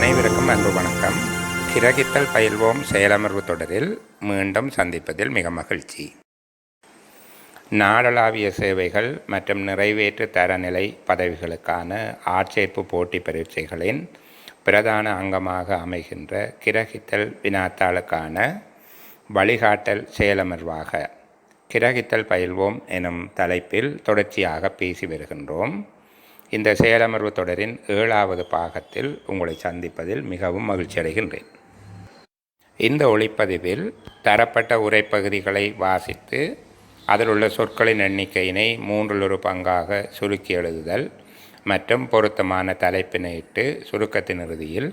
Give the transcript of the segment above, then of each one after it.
அனைவருக்கும் அன்பு வணக்கம். கிரகித்தல் பயில்வோம் செயலமர்வு தொடரில் மீண்டும் சந்திப்பதில் மிக மகிழ்ச்சி. நாடளாவிய சேவைகள் மற்றும் நிறைவேற்று தரநிலை பதவிகளுக்கான ஆட்சேர்ப்பு போட்டி பரீட்சைகளின் பிரதான அங்கமாக அமைகின்ற கிரகித்தல் வினாத்தாளுக்கான வழிகாட்டல் செயலமர்வாக கிரகித்தல் பயில்வோம் எனும் தலைப்பில் தொடர்ச்சியாக பேசி வருகின்றோம். இந்த செயலமர்வு தொடரின் 7வது பாகத்தில் உங்களை சந்திப்பதில் மிகவும் மகிழ்ச்சி அடைகின்றேன். இந்த ஒளிப்பதிவில் தரப்பட்ட உரைப்பகுதிகளை வாசித்து அதில் உள்ள சொற்களின் எண்ணிக்கையினை 3 பங்காக சுருக்கி எழுதுதல் மற்றும் பொருத்தமான தலைப்பினை இட்டு சுருக்கத்தின் இறுதியில்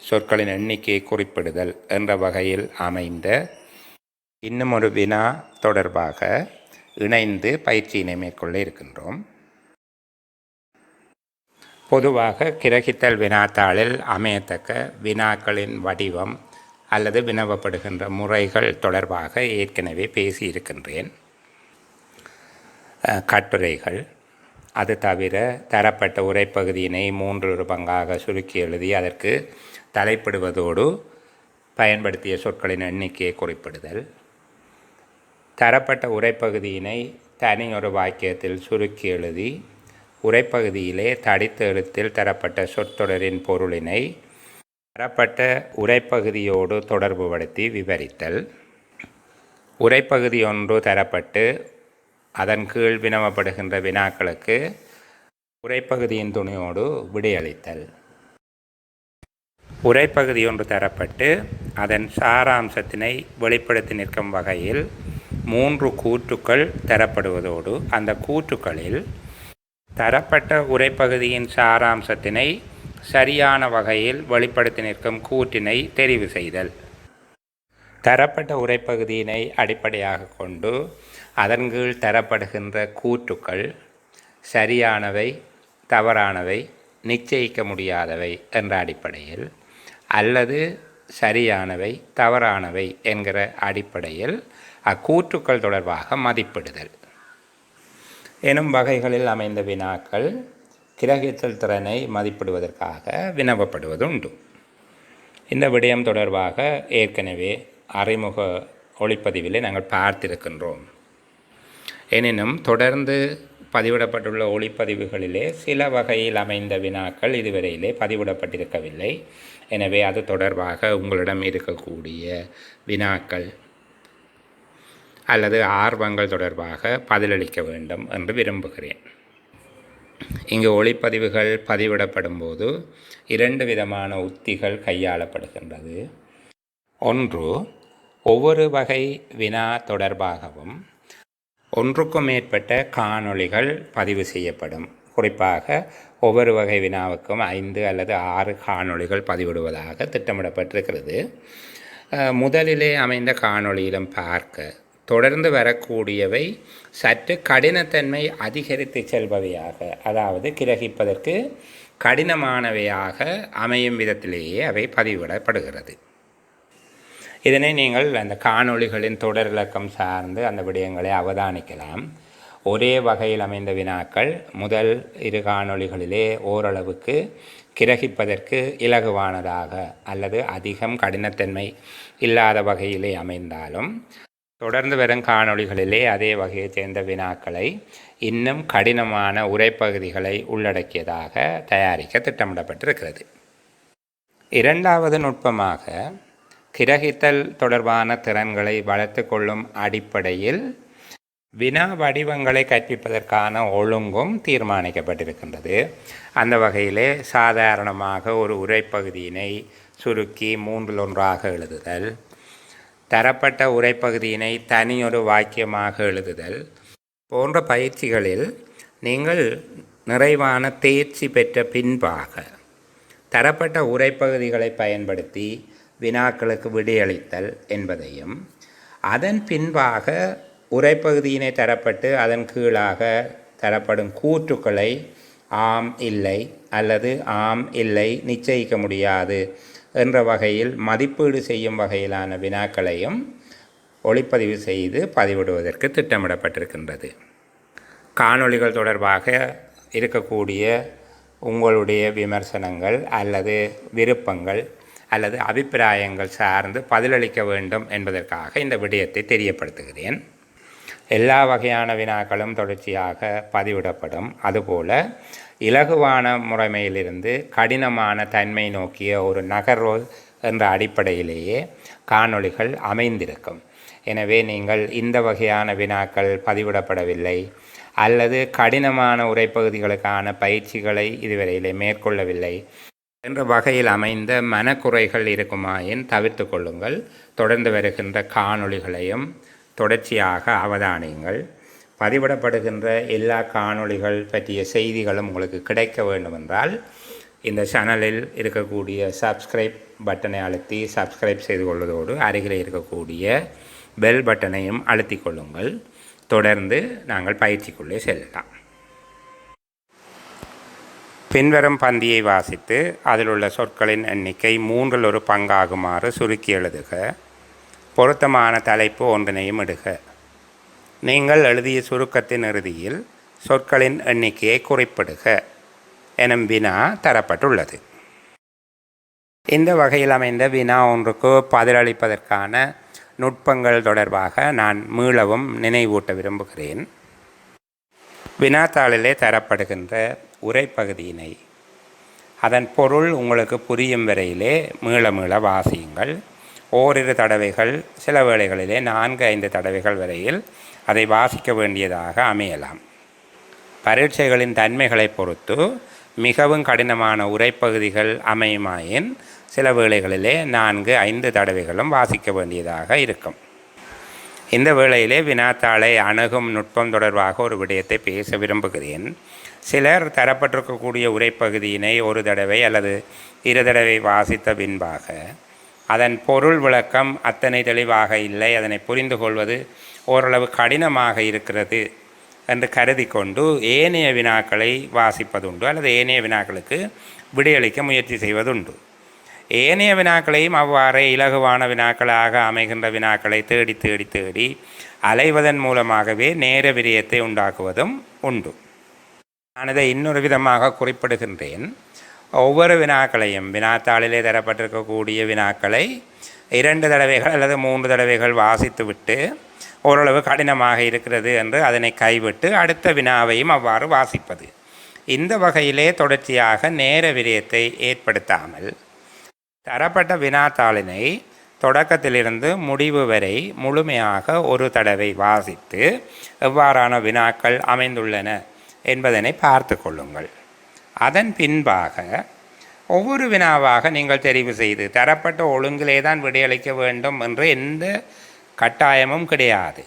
சொற்களின் எண்ணிக்கையை குறிப்பிடுதல் என்ற வகையில் அமைந்த இன்னும் ஒரு வினா தொடர்பாக இணைந்து பயிற்சியினை மேற்கொள்ள இருக்கின்றோம். பொதுவாக கிரகித்தல் வினாத்தாளில் அமையத்தக்க வினாக்களின் வடிவம் அல்லது வினவப்படுகின்ற முறைகள் தொடர்பாக ஏற்கனவே பேசியிருக்கின்றேன். கட்டுரைகள், அது தவிர தரப்பட்ட உரைப்பகுதியினை 3 பங்காக சுருக்கி எழுதி அதற்கு தலைப்பிடுவதோடு பயன்படுத்திய சொற்களின் எண்ணிக்கையை குறிப்பிடுதல், தரப்பட்ட உரைப்பகுதியினை தனி ஒரு வாக்கியத்தில் சுருக்கி எழுதி உரைப்பகுதியிலே தடித்த எழுத்தில் தரப்பட்ட சொற்றொடரின் பொருளினை தரப்பட்ட உரைப்பகுதியோடு தொடர்புபடுத்தி விவரித்தல், உரைப்பகுதி ஒன்று தரப்பட்டு அதன் கீழ் வினவப்படுகின்ற வினாக்களுக்கு உரைப்பகுதியின் துணையோடு விடையளித்தல், உரைப்பகுதி ஒன்று தரப்பட்டு அதன் சாராம்சத்தினை வெளிப்படுத்தி நிற்கும் வகையில் 3 கூற்றுக்கள் தரப்படுவதோடு அந்த கூற்றுக்களில் தரப்பட்ட உரைப்பகுதியின் சாராம்சத்தினை சரியான வகையில் வெளிப்படுத்தி நிற்கும் கூற்றினை தெரிவு செய்தல், தரப்பட்ட உரைப்பகுதியினை அடிப்படையாக கொண்டு அதன் கீழ் தரப்படுகின்ற கூற்றுக்கள் சரியானவை, தவறானவை, நிச்சயிக்க முடியாதவை என்ற அடிப்படையில் அல்லது சரியானவை, தவறானவை என்கிற அடிப்படையில் அக்கூற்றுக்கள் தொடர்பாக மதிப்பிடுதல் எனும் வகைகளில் அமைந்த வினாக்கள் கிரகித்தல் திறனை மதிப்பிடுவதற்காக வினவப்படுவது உண்டு. இந்த விடயம் தொடர்பாக ஏற்கனவே அறிமுக ஒளிப்பதிவிலே நாங்கள் பார்த்திருக்கின்றோம். எனினும் தொடர்ந்து பதிவிடப்பட்டுள்ள ஒளிப்பதிவுகளிலே சில வகையில் அமைந்த வினாக்கள் இதுவரையிலே பதிவிடப்பட்டிருக்கவில்லை. எனவே அது தொடர்பாக உங்களிடம் இருக்கக்கூடிய வினாக்கள் அல்லது ஆர்வங்கள் தொடர்பாக பதிலளிக்க வேண்டும் என்று விரும்புகிறேன். இங்கு ஒளிப்பதிவுகள் பதிவிடப்படும் போது 2 விதமான உத்திகள் கையாளப்படுகின்றது. ஒன்று, ஒவ்வொரு வகை வினா தொடர்பாகவும் ஒன்றுக்கும் மேற்பட்ட காணொளிகள் பதிவு செய்யப்படும். குறிப்பாக ஒவ்வொரு வகை வினாவுக்கும் 5 அல்லது 6 காணொளிகள் பதிவிடுவதாக திட்டமிடப்பட்டிருக்கிறது. முதலிலே அமைந்த காணொளியிலும் பார்க்க தொடர்ந்து வரக்கூடியவை சற்று கடினத்தன்மை அதிகரித்து செல்பவையாக, அதாவது கிரகிப்பதற்கு கடினமானவையாக அமையும் விதத்திலேயே அவை பதிவிடப்படுகிறது. இதனை நீங்கள் அந்த காணொளிகளின் தொடர் இலக்கம் சார்ந்து அந்த விடயங்களை அவதானிக்கலாம். ஒரே வகையில் அமைந்த வினாக்கள் முதல் 2 காணொளிகளிலே ஓரளவுக்கு கிரகிப்பதற்கு இலகுவானதாக அல்லது அதிகம் கடினத்தன்மை இல்லாத வகையிலே அமைந்தாலும் தொடர்ந்து வரும் காணொளிகளிலே அதே வகையைச் சேர்ந்த வினாக்களை இன்னும் கடினமான உரைப்பகுதிகளை உள்ளடக்கியதாக தயாரிக்க திட்டமிடப்பட்டிருக்கிறது. 2வது நுட்பமாக கிரகித்தல் தொடர்பான திறன்களை வளர்த்து கொள்ளும் அடிப்படையில் வினா வடிவங்களை கற்பிப்பதற்கான ஒழுங்கும் தீர்மானிக்கப்பட்டிருக்கின்றது. அந்த வகையிலே சாதாரணமாக ஒரு உரைப்பகுதியினை சுருக்கி 3 எழுதுதல், தரப்பட்ட உரைப்பகுதியினை தனியொரு வாக்கியமாக எழுதுதல் போன்ற பயிற்சிகளில் நீங்கள் நிறைவான தேர்ச்சி பெற்ற பின்பாக தரப்பட்ட உரைப்பகுதிகளை பயன்படுத்தி வினாக்களுக்கு விடையளித்தல் என்பதையும், அதன் பின்பாக உரைப்பகுதியினை தரப்பட்டு அதன் கீழாக தரப்படும் கூற்றுக்களை ஆம், இல்லை அல்லது ஆம், இல்லை, நிச்சயிக்க முடியாது என்ற வகையில் மதிப்பீடு செய்யும் வகையிலான வினாக்களையும் ஒளிப்பதிவு செய்து பதிவிடுவதற்கு திட்டமிடப்பட்டிருக்கின்றது. காணொளிகள் தொடர்பாக இருக்கக்கூடிய உங்களுடைய விமர்சனங்கள் அல்லது விருப்பங்கள் அல்லது அபிப்பிராயங்கள் சார்ந்து பதிலளிக்க வேண்டும் என்பதற்காக இந்த விடயத்தை தெரியப்படுத்துகிறேன். எல்லா வகையான வினாக்களும் தொடர்ச்சியாக பதிவிடப்படும். அதுபோல் இலகுவான முறைமையிலிருந்து கடினமான தன்மை நோக்கிய ஒரு நகர்வு என்ற அடிப்படையிலேயே காணொளிகள் அமைந்திருக்கும். எனவே நீங்கள் இந்த வகையான வினாக்கள் பதிவிடப்படவில்லை அல்லது கடினமான உரைப்பகுதிகளுக்கான பயிற்சிகளை இதுவரையிலே மேற்கொள்ளவில்லை என்ற வகையில் அமைந்த மனக்குறைகள் இருக்குமாயின் தவிர்த்து கொள்ளுங்கள். தொடர்ந்து வருகின்ற காணொளிகளையும் தொடர்ச்சியாக அவதானியுங்கள். பதிவிடப்படுகின்ற எல்லா காணொளிகள் பற்றிய செய்திகளும் உங்களுக்கு கிடைக்க வேண்டுமென்றால் இந்த சேனலில் இருக்கக்கூடிய சப்ஸ்கிரைப் பட்டனை அழுத்தி சப்ஸ்கிரைப் செய்து கொள்வதோடு அருகில் இருக்கக்கூடிய பெல் பட்டனையும் அழுத்தி கொள்ளுங்கள். தொடர்ந்து நாங்கள் பயிற்சிக்குள்ளே செல்லலாம். பின்வரும் பந்தியை வாசித்து அதில் உள்ள சொற்களின் எண்ணிக்கை 1/3 பங்காகுமாறு சுருக்கி எழுதுக. பொருத்தமான தலைப்பு ஒன்றினையும் இடுக. நீங்கள் எழுதிய சுருக்கத்தின் இறுதியில் சொற்களின் எண்ணிக்கையை குறிப்பிடுக எனும் வினா தரப்பட்டுள்ளது. இந்த வகையில் அமைந்த வினா ஒன்றுக்கு பதிலளிப்பதற்கான நுட்பங்கள் தொடர்பாக நான் மீளவும் நினைவூட்ட விரும்புகிறேன். வினாத்தாளிலே தரப்படுகின்ற உரைப்பகுதியினை அதன் பொருள் உங்களுக்கு புரியும் வரையிலே மீள வாசியுங்கள். ஓரிரு தடவைகள், சில வேளைகளிலே 4-5 தடவைகள் வரையில் அதை வாசிக்க வேண்டியதாக அமையலாம். பரீட்சைகளின் தன்மைகளை பொறுத்து மிகவும் கடினமான உரைப்பகுதிகள் அமையுமாயின் சில வேளைகளிலே 4-5 தடவைகளும் வாசிக்க வேண்டியதாக இருக்கும். இந்த வேளையிலே வினாத்தாளை அணுகும் நுட்பம் தொடர்பாக ஒரு விடயத்தை பேச விரும்புகிறேன். சிலர் தரப்பட்டிருக்கக்கூடிய உரைப்பகுதியினை ஒரு தடவை அல்லது 2 தடவை வாசித்த பின்பாக அதன் பொருள் விளக்கம் அத்தனை தெளிவாக இல்லை, அதனை புரிந்து கொள்வது ஓரளவு கடினமாக இருக்கிறது என்று கருதி கொண்டு ஏனைய வினாக்களை வாசிப்பதுண்டு அல்லது ஏனைய வினாக்களுக்கு விடையளிக்க முயற்சி செய்வதுண்டு. ஏனைய வினாக்களையும் அவ்வாறே இலகுவான வினாக்களாக அமைகின்ற வினாக்களை தேடி தேடி தேடி அலைவதன் மூலமாகவே நேர விரயத்தை உண்டாக்குவதும் உண்டு. நான் இதை இன்னொரு விதமாக குறிப்பிடுகின்றேன். ஒவ்வொரு வினாக்களையும் வினாத்தாளிலே தரப்பட்டிருக்கக்கூடிய வினாக்களை 2 தடவைகள் அல்லது 3 தடவைகள் வாசித்துவிட்டு ஓரளவு கடினமாக இருக்கிறது என்று அதனை கைவிட்டு அடுத்த வினாவையும் அவ்வாறு வாசிப்பது. இந்த வகையிலே தொடர்ச்சியாக நேர விரயத்தை ஏற்படுத்தாமல் தரப்பட்ட வினாத்தாளினை தொடக்கத்திலிருந்து முடிவு வரை முழுமையாக ஒரு தடவை வாசித்து எவ்வாறான வினாக்கள் அமைந்துள்ளன என்பதனை பார்த்து கொள்ளுங்கள். அதன் பின்பாக ஒவ்வொரு வினாவாக நீங்கள் தெரிவு செய்து தரப்பட்ட ஒழுங்கிலே தான் விடையளிக்க வேண்டும் என்று எந்த கட்டாயமும் கிடையாது.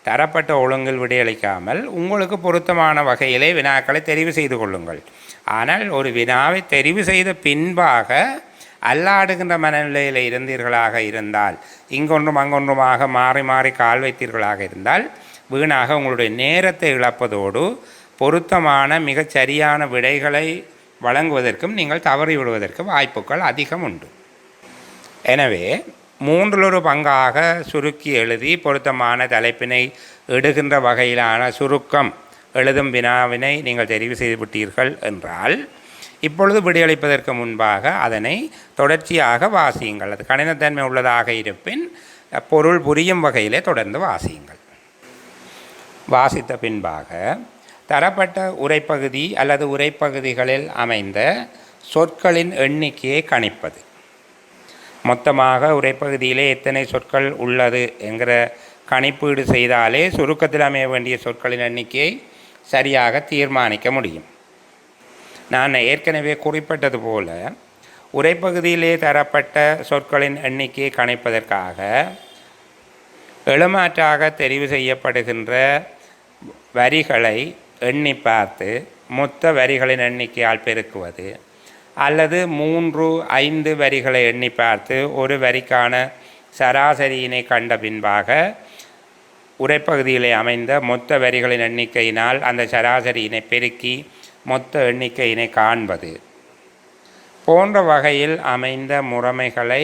தரப்பட்ட ஒழுங்கில் விடையளிக்காமல் உங்களுக்கு பொருத்தமான வகையிலே வினாக்களை தெரிவு செய்து கொள்ளுங்கள். ஆனால் ஒரு வினாவை தெரிவு செய்த பின்பாக அல்லாடுகின்ற மனநிலையில் இருந்தீர்களாக இருந்தால், இங்கொன்றும் அங்கொன்றுமாக மாறி மாறி கால் வைத்தீர்களாக இருந்தால் வீணாக உங்களுடைய நேரத்தை இழப்பதோடு பொருத்தமான மிகச் சரியான விடைகளை வழங்குவதற்கும் நீங்கள் தவறிவிடுவதற்கு வாய்ப்புகள் அதிகம் உண்டு. எனவே 1/3 பங்காக சுருக்கி எழுதி பொருத்தமான தலைப்பினை இடுகின்ற வகையிலான சுருக்கம் எழுதும் வினாவினை நீங்கள் தெரிவு செய்து விட்டீர்கள் என்றால் இப்பொழுது விடையளிப்பதற்கு முன்பாக அதனை தொடர்ச்சியாக வாசியுங்கள். அது கடினத்தன்மை உள்ளதாக இருப்பின் பொருள் புரியும் வகையிலே தொடர்ந்து வாசியுங்கள். வாசித்த பின்பாக தரப்பட்ட உரைப்பகுதி அல்லது உரைப்பகுதிகளில் அமைந்த சொற்களின் எண்ணிக்கையை கணிப்பது. மொத்தமாக உரைப்பகுதியிலே எத்தனை சொற்கள் உள்ளது என்கிற கணிப்பீடு செய்தாலே சுருக்கத்தில் அமைய வேண்டிய சொற்களின் எண்ணிக்கையை சரியாக தீர்மானிக்க முடியும். நான் ஏற்கனவே குறிப்பிட்டது போல உரைப்பகுதியிலே தரப்பட்ட சொற்களின் எண்ணிக்கையை கணிப்பதற்காக எழுமாற்றாக தெரிவு செய்யப்படுகின்ற வரிகளை எண்ணி பார்த்து மொத்த வரிகளின் எண்ணிக்கையால் பெருக்குவது அல்லது 3-5 வரிகளை எண்ணி பார்த்து ஒரு வரிக்கான சராசரியினை கண்ட பின்பாக உரைப்பகுதியிலே அமைந்த மொத்த வரிகளின் எண்ணிக்கையினால் அந்த சராசரியினை பெருக்கி மொத்த எண்ணிக்கையினை காண்பது போன்ற வகையில் அமைந்த முறைமைகளை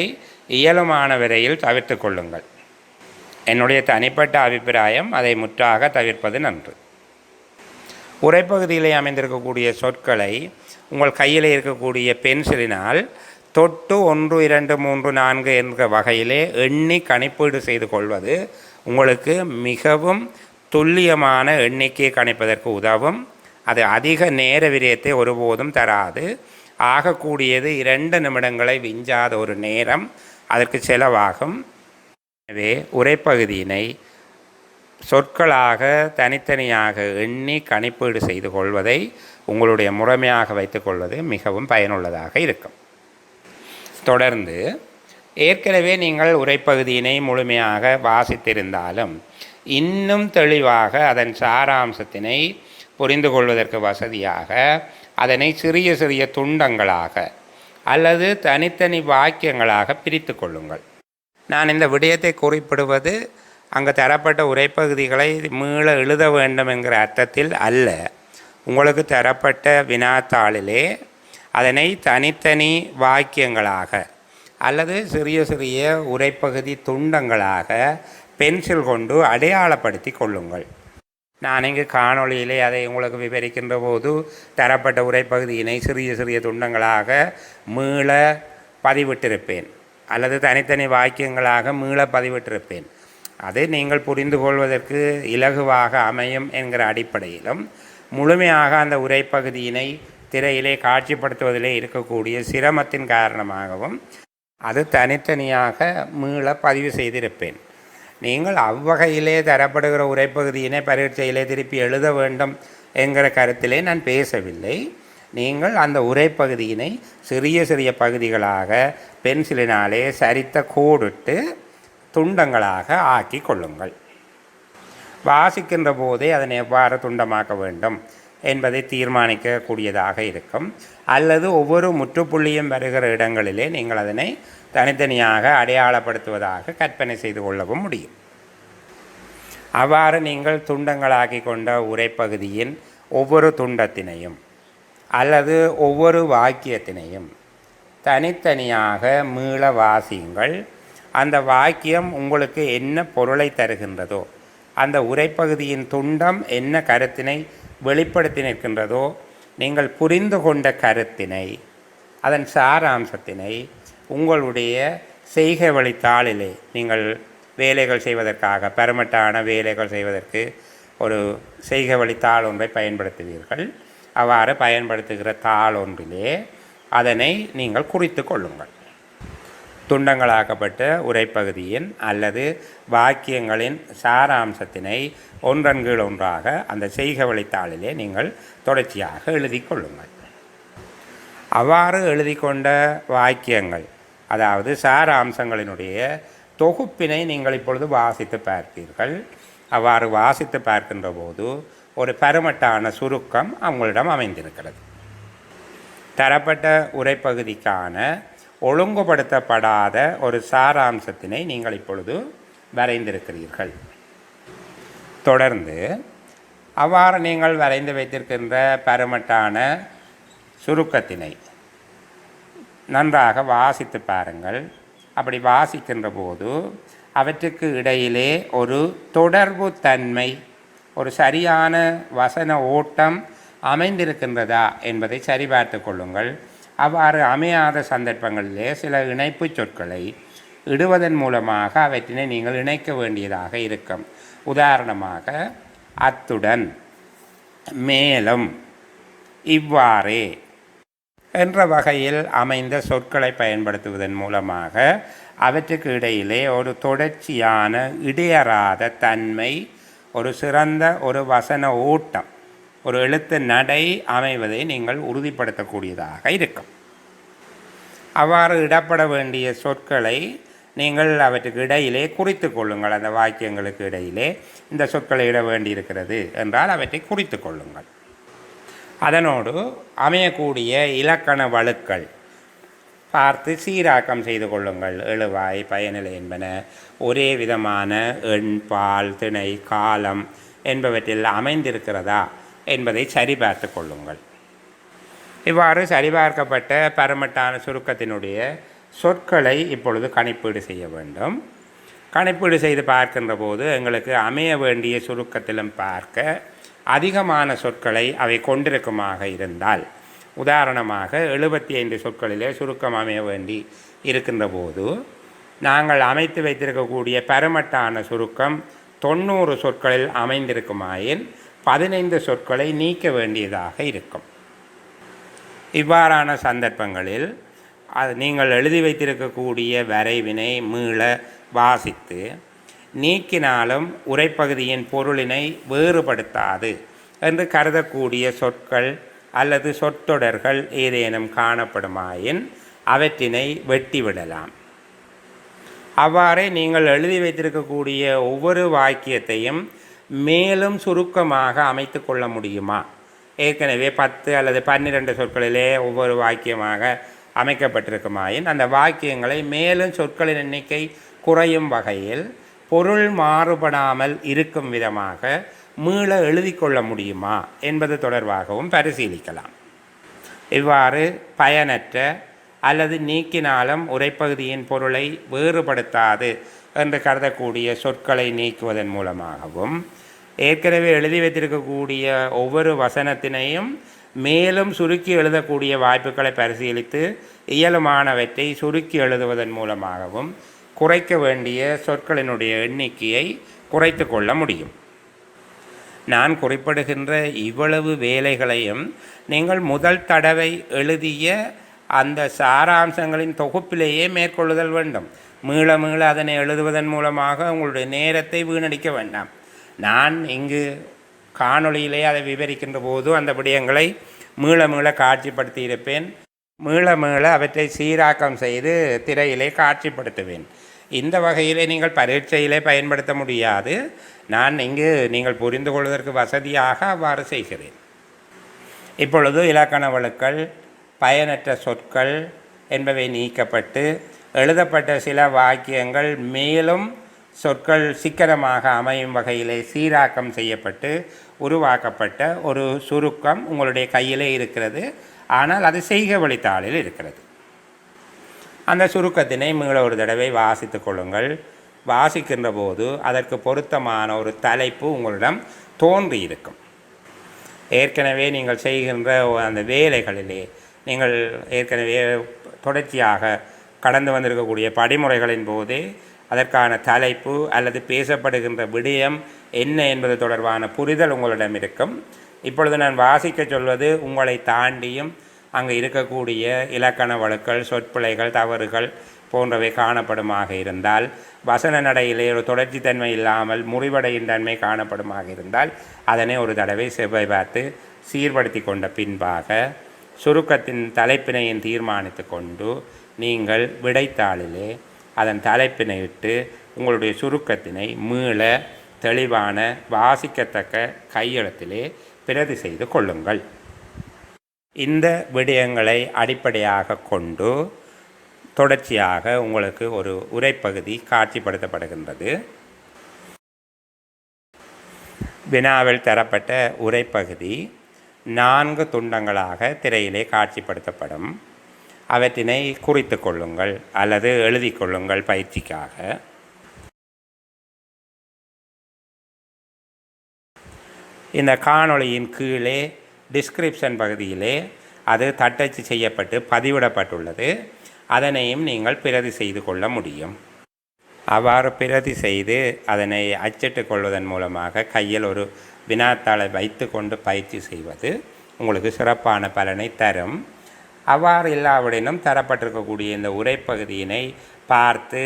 இயலுமான வரையில் தவிர்த்து கொள்ளுங்கள். என்னுடைய தனிப்பட்ட அபிப்பிராயம் அதை முற்றாக தவிர்ப்பது நன்று. உரைப்பகுதியிலே அமைந்திருக்கக்கூடிய சொற்களை உங்கள் கையில் இருக்கக்கூடிய பென்சிலினால் தொட்டு 1 2 3 4 என்ற வகையிலே எண்ணி கணிப்பீடு செய்து கொள்வது உங்களுக்கு மிகவும் துல்லியமான எண்ணிக்கையை கணிப்பதற்கு உதவும். அது அதிக நேர விரயத்தை ஒருபோதும் தராது. ஆகக்கூடியது 2 நிமிடங்களை விஞ்சாத ஒரு நேரம் அதற்கு செலவாகும். எனவே உரைப்பகுதியினை சொற்களாக தனித்தனியாக எண்ணி கணிப்பீடு செய்து கொள்வதை உங்களுடைய முறைமையாக வைத்துக்கொள்வது மிகவும் பயனுள்ளதாக இருக்கும். தொடர்ந்து ஏற்கனவே நீங்கள் உரைப்பகுதியினை முழுமையாக வாசித்திருந்தாலும் இன்னும் தெளிவாக அதன் சாராம்சத்தினை புரிந்து கொள்வதற்கு வசதியாக அதனை சிறிய சிறிய துண்டங்களாக அல்லது தனித்தனி வாக்கியங்களாக பிரித்து கொள்ளுங்கள். நான் இந்த விடயத்தை குறிப்பிடுவது அங்கு தரப்பட்ட உரைப்பகுதிகளை மீள எழுத வேண்டும் என்கிற அர்த்தத்தில் அல்ல. உங்களுக்கு தரப்பட்ட வினாத்தாளிலே அதனை தனித்தனி வாக்கியங்களாக அல்லது சிறிய சிறிய உரைப்பகுதி துண்டங்களாக பென்சில் கொண்டு அடையாளப்படுத்தி கொள்ளுங்கள். நான் இங்கு காணொளியிலே அதை உங்களுக்கு விவரிக்கின்ற போது தரப்பட்ட உரைப்பகுதியினை சிறிய சிறிய துண்டங்களாக மீள பதிவிட்டிருப்பேன் அல்லது தனித்தனி வாக்கியங்களாக மீள பதிவிட்டிருப்பேன். அது நீங்கள் புரிந்து கொள்வதற்கு இலகுவாக அமையும் என்கிற அடிப்படையிலும் முழுமையாக அந்த உரைப்பகுதியினை திரையிலே காட்சிப்படுத்துவதிலே இருக்கக்கூடிய சிரமத்தின் காரணமாகவும் அது தனித்தனியாக மீள பதிவு செய்திருப்பேன். நீங்கள் அவ்வகையிலே தரப்படுகிற உரைப்பகுதியினை பரீட்சையிலே திருப்பி எழுத வேண்டும் என்கிற கருத்திலே நான் பேசவில்லை. நீங்கள் அந்த உரைப்பகுதியினை சிறிய சிறிய பகுதிகளாக பென்சிலினாலே சரித்த கோடிட்டு துண்டங்களாக ஆக்கி கொள்ளுங்கள். வாசிக்கின்ற போதே அதனை எவ்வாறு துண்டமாக்க வேண்டும் என்பதை தீர்மானிக்கக்கூடியதாக இருக்கும். அல்லது ஒவ்வொரு முற்றுப்புள்ளியும் வருகிற இடங்களிலே நீங்கள் அதனை தனித்தனியாக அடையாளப்படுத்துவதாக கற்பனை செய்து கொள்ளவும் முடியும். அவ்வாறு நீங்கள் துண்டங்களாக்கி கொண்ட உரைப்பகுதியின் ஒவ்வொரு துண்டத்தினையும் அல்லது ஒவ்வொரு வாக்கியத்தினையும் தனித்தனியாக மீள வாசியுங்கள். அந்த வாக்கியம் உங்களுக்கு என்ன பொருளை தருகின்றதோ, அந்த உரைப்பகுதியின் துண்டம் என்ன கருத்தினை வெளிப்படுத்தி நிற்கின்றதோ, நீங்கள் புரிந்து கொண்ட கருத்தினை அதன் சாராம்சத்தினை உங்களுடைய செய்கை வழித்தாளிலே நீங்கள் வேலைகள் செய்வதற்காக பெருமட்டான வேலைகள் செய்வதற்கு ஒரு செய்கை வழித்தாள் ஒன்றை பயன்படுத்துவீர்கள். அவ்வாறு பயன்படுத்துகிற தாள் ஒன்றிலே அதனை நீங்கள் குறித்து கொள்ளுங்கள். துண்டங்களாக்கப்பட்ட உரைப்பகுதியின் அல்லது வாக்கியங்களின் சாராம்சத்தினை ஒன்றன் கீழ் ஒன்றாக அந்த செய்கை வழித்தாளிலே நீங்கள் தொடர்ச்சியாக எழுதி கொள்ளுங்கள். அவ்வாறு எழுதி கொண்ட வாக்கியங்கள் அதாவது சாராம்சங்களினுடைய தொகுப்பினை நீங்கள் இப்பொழுது வாசித்து பார்ப்பீர்கள். அவ்வாறு வாசித்து பார்க்கின்ற போது ஒரு பருமட்டான சுருக்கம் அவங்களிடம் அமைந்திருக்கிறது. தரப்பட்ட உரைப்பகுதிக்கான ஒழுங்குபடுத்தப்படாத ஒரு சாராம்சத்தினை நீங்கள் இப்பொழுது வரைந்திருக்கிறீர்கள். தொடர்ந்து அவ்வாறு நீங்கள் வரைந்து வைத்திருக்கின்ற பருமட்டான சுருக்கத்தினை நன்றாக வாசித்து பாருங்கள். அப்படி வாசிக்கின்ற போது அவற்றுக்கு இடையிலே ஒரு தொடர்பு தன்மை, ஒரு சரியான வசன ஓட்டம் அமைந்திருக்கின்றதா என்பதை சரிபார்த்து கொள்ளுங்கள். அவ்வாறு அமையாத சந்தர்ப்பங்களிலே சில இணைப்பு சொற்களை இடுவதன் மூலமாக அவற்றினை நீங்கள் இணைக்க வேண்டியதாக இருக்கும். உதாரணமாக அத்துடன், மேலும், இவ்வாறே என்ற வகையில் அமைந்த சொற்களை பயன்படுத்துவதன் மூலமாக அவற்றுக்கு இடையிலே ஒரு தொடர்ச்சியான இடையறாத தன்மை, ஒரு சிறந்த ஒரு வசன ஓட்டம், ஒரு எழுத்து நடை அமைவதை நீங்கள் உறுதிப்படுத்தக்கூடியதாக இருக்கும். அவ்வாறு இடப்பட வேண்டிய சொற்களை நீங்கள் அவற்றுக்கு இடையிலே குறித்து கொள்ளுங்கள். அந்த வாக்கியங்களுக்கு இடையிலே இந்த சொற்களை இட வேண்டியிருக்கிறது என்றால் அவற்றை குறித்து கொள்ளுங்கள். அதனோடு அமையக்கூடிய இலக்கண வழுக்கள் பார்த்து சீராக்கம் செய்து கொள்ளுங்கள். எழுவாய், பயனிலை என்பன ஒரே விதமான எண், பால், திணை, காலம் என்பவற்றில் அமைந்திருக்கிறதா என்பதை சரிபார்த்து கொள்ளுங்கள். இவ்வாறு சரிபார்க்கப்பட்ட பருமட்டான சுருக்கத்தினுடைய சொற்களை இப்பொழுது கணிப்பீடு செய்ய வேண்டும். கணிப்பீடு செய்து பார்க்கின்ற போது எங்களுக்கு அமைய வேண்டிய சுருக்கத்திலும் பார்க்க அதிகமான சொற்களை அவை கொண்டிருக்குமாக இருந்தால், உதாரணமாக 75 சொற்களிலே சுருக்கம் அமைய வேண்டி இருக்கின்ற போது நாங்கள் அமைத்து வைத்திருக்கக்கூடிய பெருமட்டான சுருக்கம் 90 சொற்களில் அமைந்திருக்குமாயின் 15 சொற்களை நீக்க வேண்டியதாக இருக்கும். இவ்வாறான சந்தர்ப்பங்களில் நீங்கள் எழுதி வைத்திருக்கக்கூடிய வரைவினை மீள வாசித்து நீக்கினாலும் உரைப்பகுதியின் பொருளினை வேறுபடுத்தாது என்று கருதக்கூடிய சொற்கள் அல்லது சொற்றொடர்கள் ஏதேனும் காணப்படுமாயின் அவற்றினை வெட்டிவிடலாம். அவ்வாறே நீங்கள் எழுதி வைத்திருக்கக்கூடிய ஒவ்வொரு வாக்கியத்தையும் மேலும் சுருக்கமாக அமைத்து கொள்ள முடியுமா? ஏற்கனவே 10 அல்லது 12 சொற்களிலே ஒவ்வொரு வாக்கியமாக அமைக்கப்பட்டிருக்குமாயின் அந்த வாக்கியங்களை மேலும் சொற்களின் எண்ணிக்கை குறையும் வகையில் பொருள் மாறுபடாமல் இருக்கும் விதமாக மீள எழுதி கொள்ள முடியுமா என்பது தொடர்பாகவும் பரிசீலிக்கலாம். இவ்வாறு பயனற்ற அல்லது நீக்கினாலும் உரைப்பகுதியின் பொருளை வேறுபடுத்தாது என்று கருதக்கூடிய சொற்களை நீக்குவதன் மூலமாகவும், ஏற்கனவே எழுதி வைத்திருக்கக்கூடிய ஒவ்வொரு வசனத்தினையும் மேலும் சுருக்கி எழுதக்கூடிய வாய்ப்புகளை பரிசீலித்து இயலுமானவற்றை சுருக்கி எழுதுவதன் மூலமாகவும் குறைக்க வேண்டிய சொற்களினுடைய எண்ணிக்கையை குறைத்து கொள்ள முடியும். நான் குறிப்பிடுகின்ற இவ்வளவு வேலைகளையும் நீங்கள் முதல் தடவை எழுதிய அந்த சாராம்சங்களின் தொகுப்பிலேயே மேற்கொள்ளுதல் வேண்டும். மீள மீள அதனை எழுதுவதன் மூலமாக உங்களுடைய நேரத்தை வீணடிக்க வேண்டாம். நான் இங்கு காணொளியிலே அதை விவரிக்கின்ற போது அந்த விடயங்களை மீள மீள காட்சிப்படுத்தி இருப்பேன். மீள மீள அவற்றை சீராக்கம் செய்து திரையிலே காட்சிப்படுத்துவேன். இந்த வகையிலே நீங்கள் பரீட்சையிலே பயன்படுத்த முடியாது. நான் இங்கு நீங்கள் புரிந்து கொள்வதற்கு வசதியாக அவ்வாறு செய்கிறேன். இப்பொழுது இலக்கண வழுக்கள், பயனற்ற சொற்கள் என்பவை நீக்கப்பட்டு எழுதப்பட்ட சில வாக்கியங்கள் மேலும் சொற்கள் சிக்கனமாக அமையும் வகையிலே சீராக்கம் செய்யப்பட்டு உருவாக்கப்பட்ட ஒரு சுருக்கம் உங்களுடைய கையிலே இருக்கிறது. ஆனால் அது செய்க வழித்தாளில் இருக்கிறது. அந்த சுருக்கத்தினை மீள ஒரு தடவை வாசித்து கொள்ளுங்கள். வாசிக்கின்ற போது அதற்கு பொருத்தமான ஒரு தலைப்பு உங்களிடம் தோன்றியிருக்கும். ஏற்கனவே நீங்கள் செய்கின்ற அந்த வேலைகளிலே நீங்கள் ஏற்கனவே தொடர்ச்சியாக கடந்து வந்திருக்கக்கூடிய படிமுறைகளின் போதே அதற்கான தலைப்பு அல்லது பேசப்படுகின்ற விடயம் என்ன என்பது தொடர்பான புரிதல் உங்களிடம் இருக்கும். இப்பொழுது நான் வாசிக்க சொல்வது உங்களை தாண்டியும் அங்கு இருக்கக்கூடிய இலக்கண வழுக்கள், சொற்பிழைகள், தவறுகள் போன்றவை காணப்படுமாக இருந்தால், வசன நடையிலே ஒரு தொடர்ச்சி தன்மை இல்லாமல் முறிவடையின் தன்மை காணப்படுமாக இருந்தால் அதனை ஒரு தடவை செவ்வை பார்த்து சீர்படுத்தி கொண்ட பின்பாக சுருக்கத்தின் தலைப்பினையும் தீர்மானித்து கொண்டு நீங்கள் விடைத்தாளிலே அதன் தலைப்பினை இட்டு உங்களுடைய சுருக்கத்தினை மீள தெளிவான வாசிக்கத்தக்க கையெழுத்திலே பிரதி செய்து கொள்ளுங்கள். இந்த விடயங்களை அடிப்படையாக கொண்டு தொடர்ச்சியாக உங்களுக்கு ஒரு உரைப்பகுதி காட்சிப்படுத்தப்படுகின்றது. வினாவில் தரப்பட்ட உரைப்பகுதி 4 துண்டங்களாக திரையிலே காட்சிப்படுத்தப்படும். அவற்றினை குறித்து கொள்ளுங்கள் அல்லது எழுதி கொள்ளுங்கள் பயிற்சிக்காக. இந்த காணொளியின் கீழே டிஸ்கிரிப்ஷன் பகுதியிலே அது தட்டச்சு செய்யப்பட்டு பதிவிடப்பட்டுள்ளது. அதனையும் நீங்கள் பிரதி செய்து கொள்ள முடியும். அவ்வாறு பிரதி செய்து அதனை அச்சிட்டு கொள்வதன் மூலமாக கையில் ஒரு வினாத்தாளை வைத்து கொண்டு பயிற்சி செய்வது உங்களுக்கு சிறப்பான பலனை தரும். அவ்வாறு இல்லாவிடனும் தரப்பட்டிருக்கக்கூடிய இந்த உரைப்பகுதியினை பார்த்து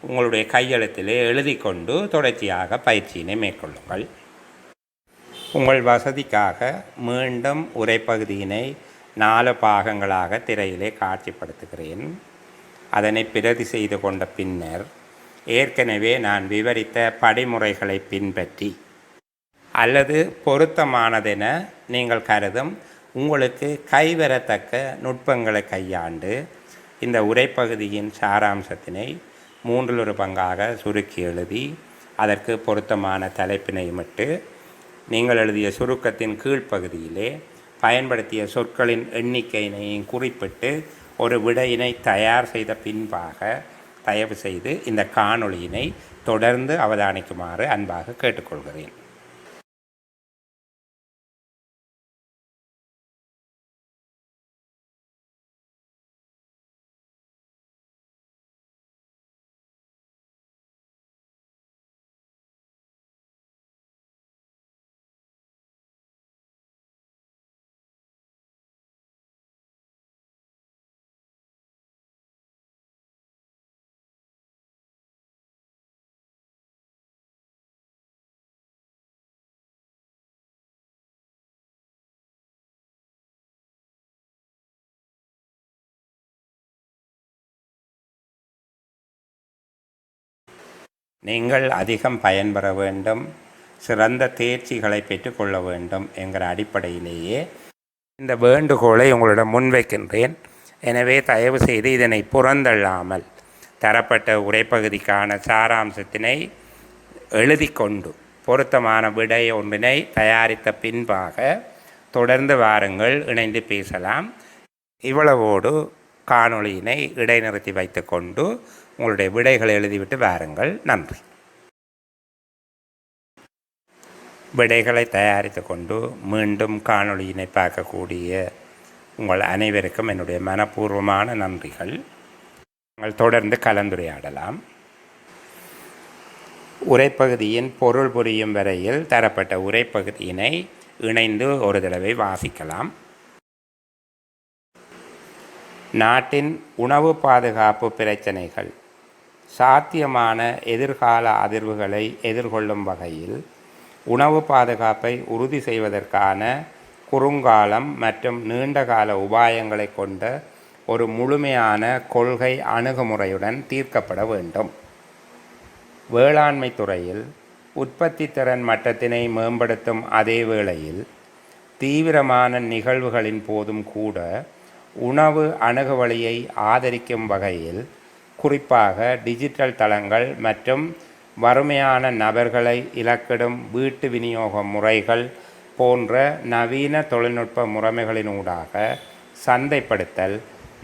உங்களுடைய கையெழுத்திலே எழுதி கொண்டு தொடர்ச்சியாக பயிற்சியினை மேற்கொள்ளுங்கள். உங்கள் வசதிக்காக மீண்டும் உரைப்பகுதியினை 4 பாகங்களாக திரையிலே காட்சிப்படுத்துகிறேன். அதனை பிரதி செய்து கொண்ட பின்னர் ஏற்கனவே நான் விவரித்த படிமுறைகளை பின்பற்றி அல்லது பொருத்தமானதென நீங்கள் கருதும் உங்களுக்கு கைவரத்தக்க நுட்பங்களை கையாண்டு இந்த உரைப்பகுதியின் சாராம்சத்தினை 3 பங்காக சுருக்கி எழுதி அதற்கு பொருத்தமான தலைப்பினையுமிட்டு நீங்கள் எழுதிய சுருக்கத்தின் கீழ்ப்பகுதியிலே பயன்படுத்திய சொற்களின் எண்ணிக்கையினையும் குறிப்பிட்டு ஒரு விடையினை தயார் செய்த பின்பாக தயவு செய்து இந்த காணொளியினை தொடர்ந்து அவதானிக்குமாறு அன்பாக கேட்டுக்கொள்கிறேன். நீங்கள் அதிகம் பயன்பெற வேண்டும், சிறந்த தேர்ச்சிகளை பெற்றுக்கொள்ள வேண்டும் என்கிற அடிப்படையிலேயே இந்த வேண்டுகோளை உங்களிடம் முன்வைக்கின்றேன். எனவே தயவு செய்து இதனை புறந்தள்ளாமல் தரப்பட்ட உரைப்பகுதிக்கான சாராம்சத்தினை எழுதி கொண்டு பொருத்தமான விடை ஒன்றினை தயாரித்த பின்பாக தொடர்ந்து வாருங்கள், இணைந்து பேசலாம். இவ்வளவோடு காணொளியினை இடைநிறுத்தி வைத்து கொண்டு உங்களுடைய விடைகளை எழுதிவிட்டு வாருங்கள். நன்றி. விடைகளை தயாரித்து கொண்டு மீண்டும் காணொளியினை பார்க்கக்கூடிய உங்கள் அனைவருக்கும் என்னுடைய மனப்பூர்வமான நன்றிகள். நீங்கள் தொடர்ந்து கலந்துரையாடலாம். உரைப்பகுதியின் பொருள் புரியும் வரையில் தரப்பட்ட உரைப்பகுதியினை இணைந்து ஒரு தடவை வாசிக்கலாம். நாட்டின் உணவு பாதுகாப்பு பிரச்சினைகள் சாத்தியமான எதிர்கால அதிர்வுகளை எதிர்கொள்ளும் வகையில் உணவு பாதுகாப்பை உறுதி செய்வதற்கான குறுங்காலம் மற்றும் நீண்டகால உபாயங்களை கொண்ட ஒரு முழுமையான கொள்கை அணுகுமுறையுடன் தீர்க்கப்பட வேண்டும். வேளாண்மை துறையில் உற்பத்தி திறன் மட்டத்தினை மேம்படுத்தும் அதே வேளையில் தீவிரமான நிகழ்வுகளின் போதும் கூட உணவு அணுகுவழியை ஆதரிக்கும் வகையில் குறிப்பாக டிஜிட்டல் தளங்கள் மற்றும் வறுமையான நபர்களை இலக்கிடும் வீட்டு விநியோக முறைகள் போன்ற நவீன தொழில்நுட்ப முறைமைகளினூடாக சந்தைப்படுத்தல்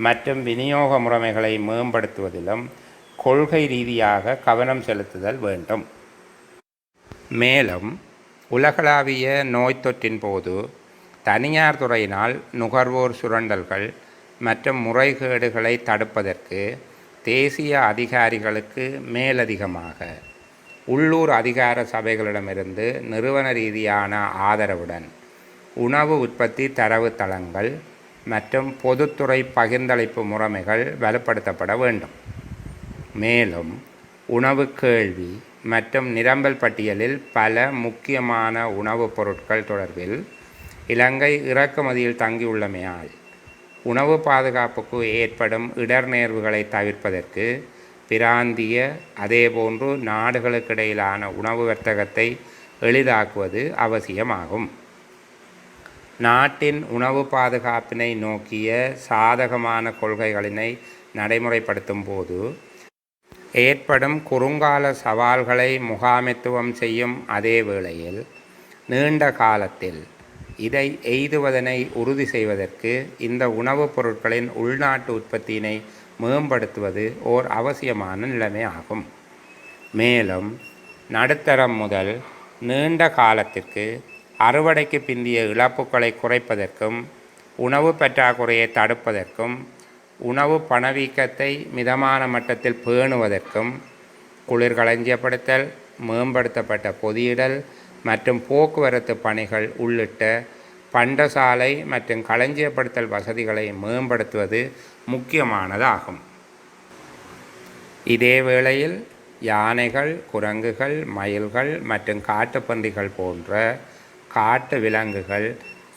மற்றும் விநியோக முறைமைகளை மேம்படுத்துவதிலும் கொள்கை ரீதியாக கவனம் செலுத்துதல் வேண்டும். மேலும் உலகளாவிய நோய் தொற்றின் போது தனியார் துறையினால் நுகர்வோர் சுரண்டல்கள் மற்றும் முறைகேடுகளை தடுப்பதற்கு தேசிய அதிகாரிகளுக்கு மேலதிகமாக உள்ளூர் அதிகார சபைகளிடமிருந்து நிறுவன ரீதியான ஆதரவுடன் உணவு உற்பத்தி தரவு தளங்கள் மற்றும் பொதுத்துறை பகிர்ந்தளிப்பு முறைமைகள் வலுப்படுத்தப்பட வேண்டும். மேலும் உணவு கேள்வி மற்றும் நிரம்பல் பட்டியலில் பல முக்கியமான உணவுப் பொருட்கள் தொடர்பில் இலங்கை இறக்குமதியில் தங்கியுள்ளமையால் உணவு பாதுகாப்புக்கு ஏற்படும் இடர்நேர்வுகளை தவிர்ப்பதற்கு பிராந்திய அதேபோன்று நாடுகளுக்கிடையிலான உணவு வர்த்தகத்தை எளிதாக்குவது அவசியமாகும். நாட்டின் உணவு பாதுகாப்பினை நோக்கிய சாதகமான கொள்கைகளினை நடைமுறைப்படுத்தும் போது ஏற்படும் குறுங்கால சவால்களை முகாமைத்துவம் செய்யும் அதே வேளையில் நீண்ட காலத்தில் இதை எய்துவதனை உறுதி செய்வதற்கு இந்த உணவுப் பொருட்களின் உள்நாட்டு உற்பத்தியினை மேம்படுத்துவது ஓர் அவசியமான நிலைமை ஆகும். மேலும் நடுத்தரம் முதல் நீண்ட காலத்திற்கு அறுவடைக்கு பிந்திய இழப்புகளை குறைப்பதற்கும் உணவு பற்றாக்குறையை தடுப்பதற்கும் உணவு பணவீக்கத்தை மிதமான மட்டத்தில் பேணுவதற்கும் குளிர்களஞ்சியப்படுத்தல், மேம்படுத்தப்பட்ட பொதியிடல் மற்றும் போக்குவரத்து பணிகள் உள்ளிட்ட பண்டசாலை மற்றும் களஞ்சியப்படுத்தல் வசதிகளை மேம்படுத்துவது முக்கியமானதாகும். இதே வேளையில் யானைகள், குரங்குகள், மயில்கள் மற்றும் காட்டுப்பன்றிகள் போன்ற காட்டு விலங்குகள்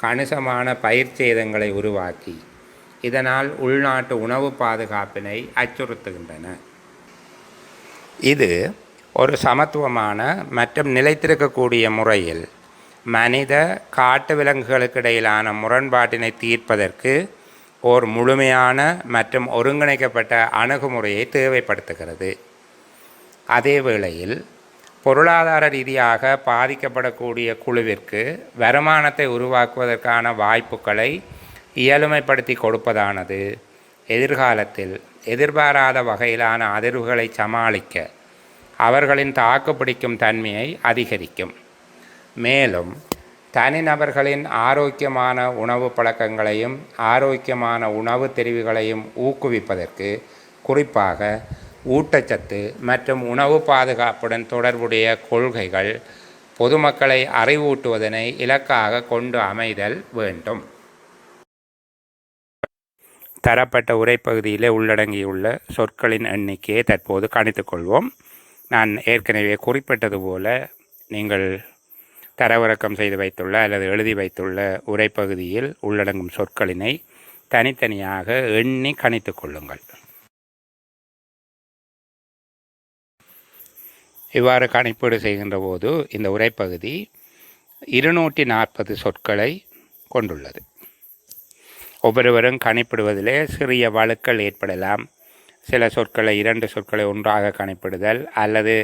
கணிசமான பயிர்ச்சேதங்களை உருவாக்கி இதனால் உள்நாட்டு உணவு பாதுகாப்பினை அச்சுறுத்துகின்றன. இது ஒரு சமத்துவமான மற்றும் நிலைத்திருக்கக்கூடிய முறையில் மனித காட்டு விலங்குகளுக்கு இடையிலான முரண்பாட்டினை தீர்ப்பதற்கு ஓர் முழுமையான மற்றும் ஒருங்கிணைக்கப்பட்ட அணுகுமுறையை தேவைப்படுத்துகிறது. அதே வேளையில் பொருளாதார ரீதியாக பாதிக்கப்படக்கூடிய குழுவிற்கு வருமானத்தை உருவாக்குவதற்கான வாய்ப்புகளை இயலுமைப்படுத்தி கொடுப்பதானது எதிர்காலத்தில் எதிர்பாராத வகையிலான அதிர்வுகளை சமாளிக்க அவர்களின் தாக்குப்பிடிக்கும் தன்மையை அதிகரிக்கும். மேலும் தனிநபர்களின் ஆரோக்கியமான உணவு பழக்கங்களையும் ஆரோக்கியமான உணவு தெரிவுகளையும் ஊக்குவிப்பதற்கு, குறிப்பாக ஊட்டச்சத்து மற்றும் உணவு பாதுகாப்புடன் தொடர்புடைய கொள்கைகள் பொதுமக்களை அறிவூட்டுவதனை இலக்காக கொண்டு அமைதல் வேண்டும். தரப்பட்ட உரைப்பகுதியிலே உள்ளடங்கியுள்ள சொற்களின் எண்ணிக்கையை தற்போது கணித்துக்கொள்வோம். நான் ஏற்கனவே குறிப்பிட்டது போல நீங்கள் தரவிறக்கம் செய்து வைத்துள்ள அல்லது எழுதி வைத்துள்ள உரைப்பகுதியில் உள்ளடங்கும் சொற்களினை தனித்தனியாக எண்ணி கணித்து கொள்ளுங்கள். இவ்வாறு கணிப்பீடு செய்கின்ற போது இந்த உரைப்பகுதி 240 சொற்களை கொண்டுள்ளது. ஒவ்வொருவரும் கணிப்பிடுவதிலே சிறிய வழுக்கள் ஏற்படலாம். சில சொற்களை 2 சொற்களை ஒன்றாக கணிப்பிடுதல் அல்லது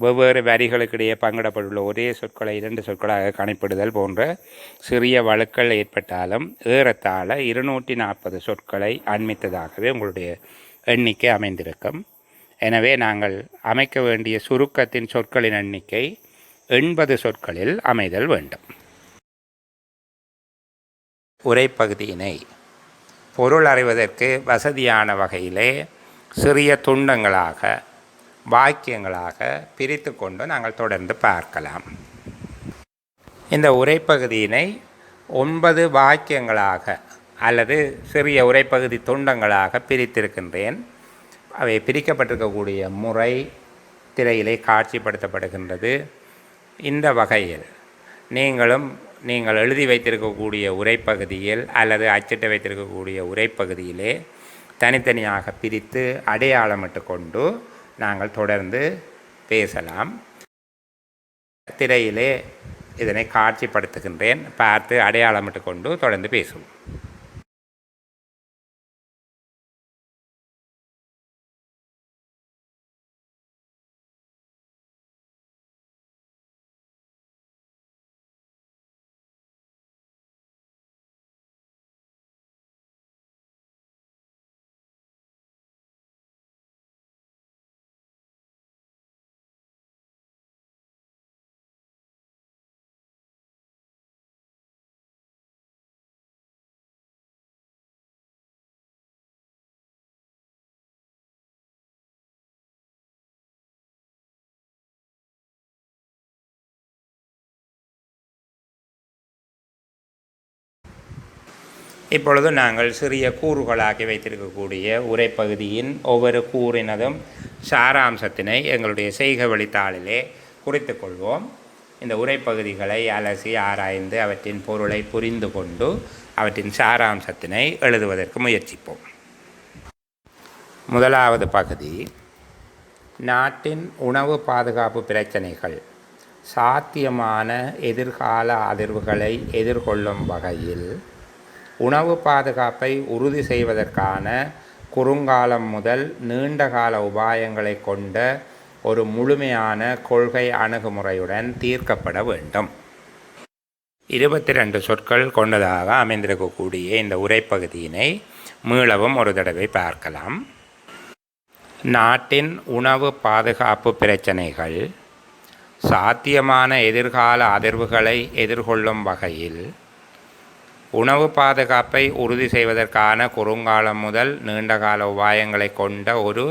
வெவ்வேறு வரிகளுக்கிடையே பங்கிடப்பட்டுள்ள ஒரே சொற்களை 2 சொற்களாக கணிப்பிடுதல் போன்ற சிறிய வழுக்கள் ஏற்பட்டாலும் ஏறத்தாழ 240 சொற்களை அண்மித்ததாகவே உங்களுடைய எண்ணிக்கை அமைந்திருக்கும். எனவே நாங்கள் அமைக்க வேண்டிய சுருக்கத்தின் சொற்களின் எண்ணிக்கை 80 சொற்களில் அமைதல் வேண்டும். உரைப்பகுதியினை பொருள் அறிவதற்கு வசதியான வகையிலே சிறிய துண்டங்களாக வாக்கியங்களாக பிரித்து கொண்டு நாங்கள் தொடர்ந்து பார்க்கலாம். இந்த உரைப்பகுதியினை 9 வாக்கியங்களாக அல்லது சிறிய உரைப்பகுதி துண்டங்களாக பிரித்திருக்கின்றேன். அவை பிரிக்கப்பட்டிருக்கக்கூடிய முறை திரையிலே காட்சிப்படுத்தப்படுகின்றது. இந்த வகையில் நீங்கள் எழுதி வைத்திருக்கக்கூடிய உரைப்பகுதியில் அல்லது அச்சிட்டு வைத்திருக்கக்கூடிய உரைப்பகுதியிலே தனித்தனியாக பிரித்து அடையாளமிட்டு கொண்டு நாங்கள் தொடர்ந்து பேசலாம். திரையிலே இதனை காட்சிப்படுத்துகின்றேன். பார்த்து அடையாளமிட்டு கொண்டு தொடர்ந்து பேசுவோம். இப்பொழுது நாங்கள் சிறிய கூறுகளாக்கி வைத்திருக்கக்கூடிய உரைப்பகுதியின் ஒவ்வொரு கூறினதும் சாராம்சத்தினை எங்களுடைய செய்கை வழித்தாளிலே குறித்து கொள்வோம். இந்த உரைப்பகுதிகளை அலசி ஆராய்ந்து அவற்றின் பொருளை புரிந்து கொண்டு அவற்றின் சாராம்சத்தினை எழுதுவதற்கு முயற்சிப்போம். முதலாவது பகுதி, நாட்டின் உணவு பாதுகாப்பு பிரச்சனைகள் சாத்தியமான எதிர்கால அதிர்வுகளை எதிர்கொள்ளும் வகையில் உணவு பாதுகாப்பை உறுதி செய்வதற்கான குறுங்காலம் முதல் நீண்டகால உபாயங்களை கொண்ட ஒரு முழுமையான கொள்கை அணுகுமுறையுடன் தீர்க்கப்பட வேண்டும். 22 சொற்கள் கொண்டதாக அமைந்திருக்கக்கூடிய இந்த உரைப்பகுதியினை மீளவும் ஒரு தடவை பார்க்கலாம். நாட்டின் உணவு பாதுகாப்பு பிரச்சனைகள் சாத்தியமான எதிர்கால அதிர்வுகளை எதிர்கொள்ளும் வகையில் உணவு பாதுகாப்பை உறுதி செய்வதற்கான குறுங்காலம் முதல் நீண்டகால உபாயங்களை கொண்ட ஒரு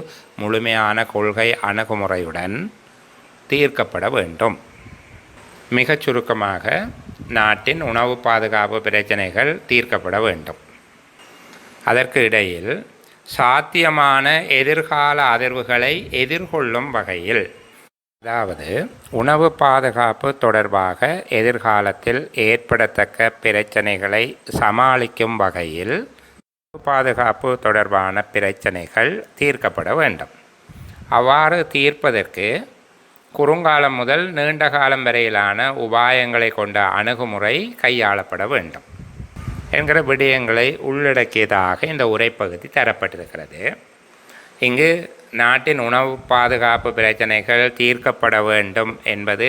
முழுமையான கொள்கை அணுகுமுறையுடன் தீர்க்கப்பட வேண்டும். மிகச் சுருக்கமாக, நாட்டின் உணவு பாதுகாப்பு பிரச்சனைகள் தீர்க்கப்பட வேண்டும். அதற்கு இடையில் சாத்தியமான எதிர்கால அதிர்வுகளை எதிர்கொள்ளும் வகையில், அதாவது உணவு பாதுகாப்பு தொடர்பாக எதிர்காலத்தில் ஏற்படத்தக்க பிரச்சனைகளை சமாளிக்கும் வகையில் உணவு பாதுகாப்பு தொடர்பான பிரச்சனைகள் தீர்க்கப்பட வேண்டும். அவ்வாறு தீர்ப்பதற்கு குறுங்காலம் முதல் நீண்ட காலம் வரையிலான உபாயங்களை கொண்ட அணுகுமுறை கையாளப்பட வேண்டும் என்கிற விடயங்களை உள்ளடக்கியதாக இந்த உரைப்பகுதி தரப்பட்டிருக்கிறது. இங்கு நாட்டின் உணவு பாதுகாப்பு பிரச்சனைகள் தீர்க்கப்பட வேண்டும் என்பது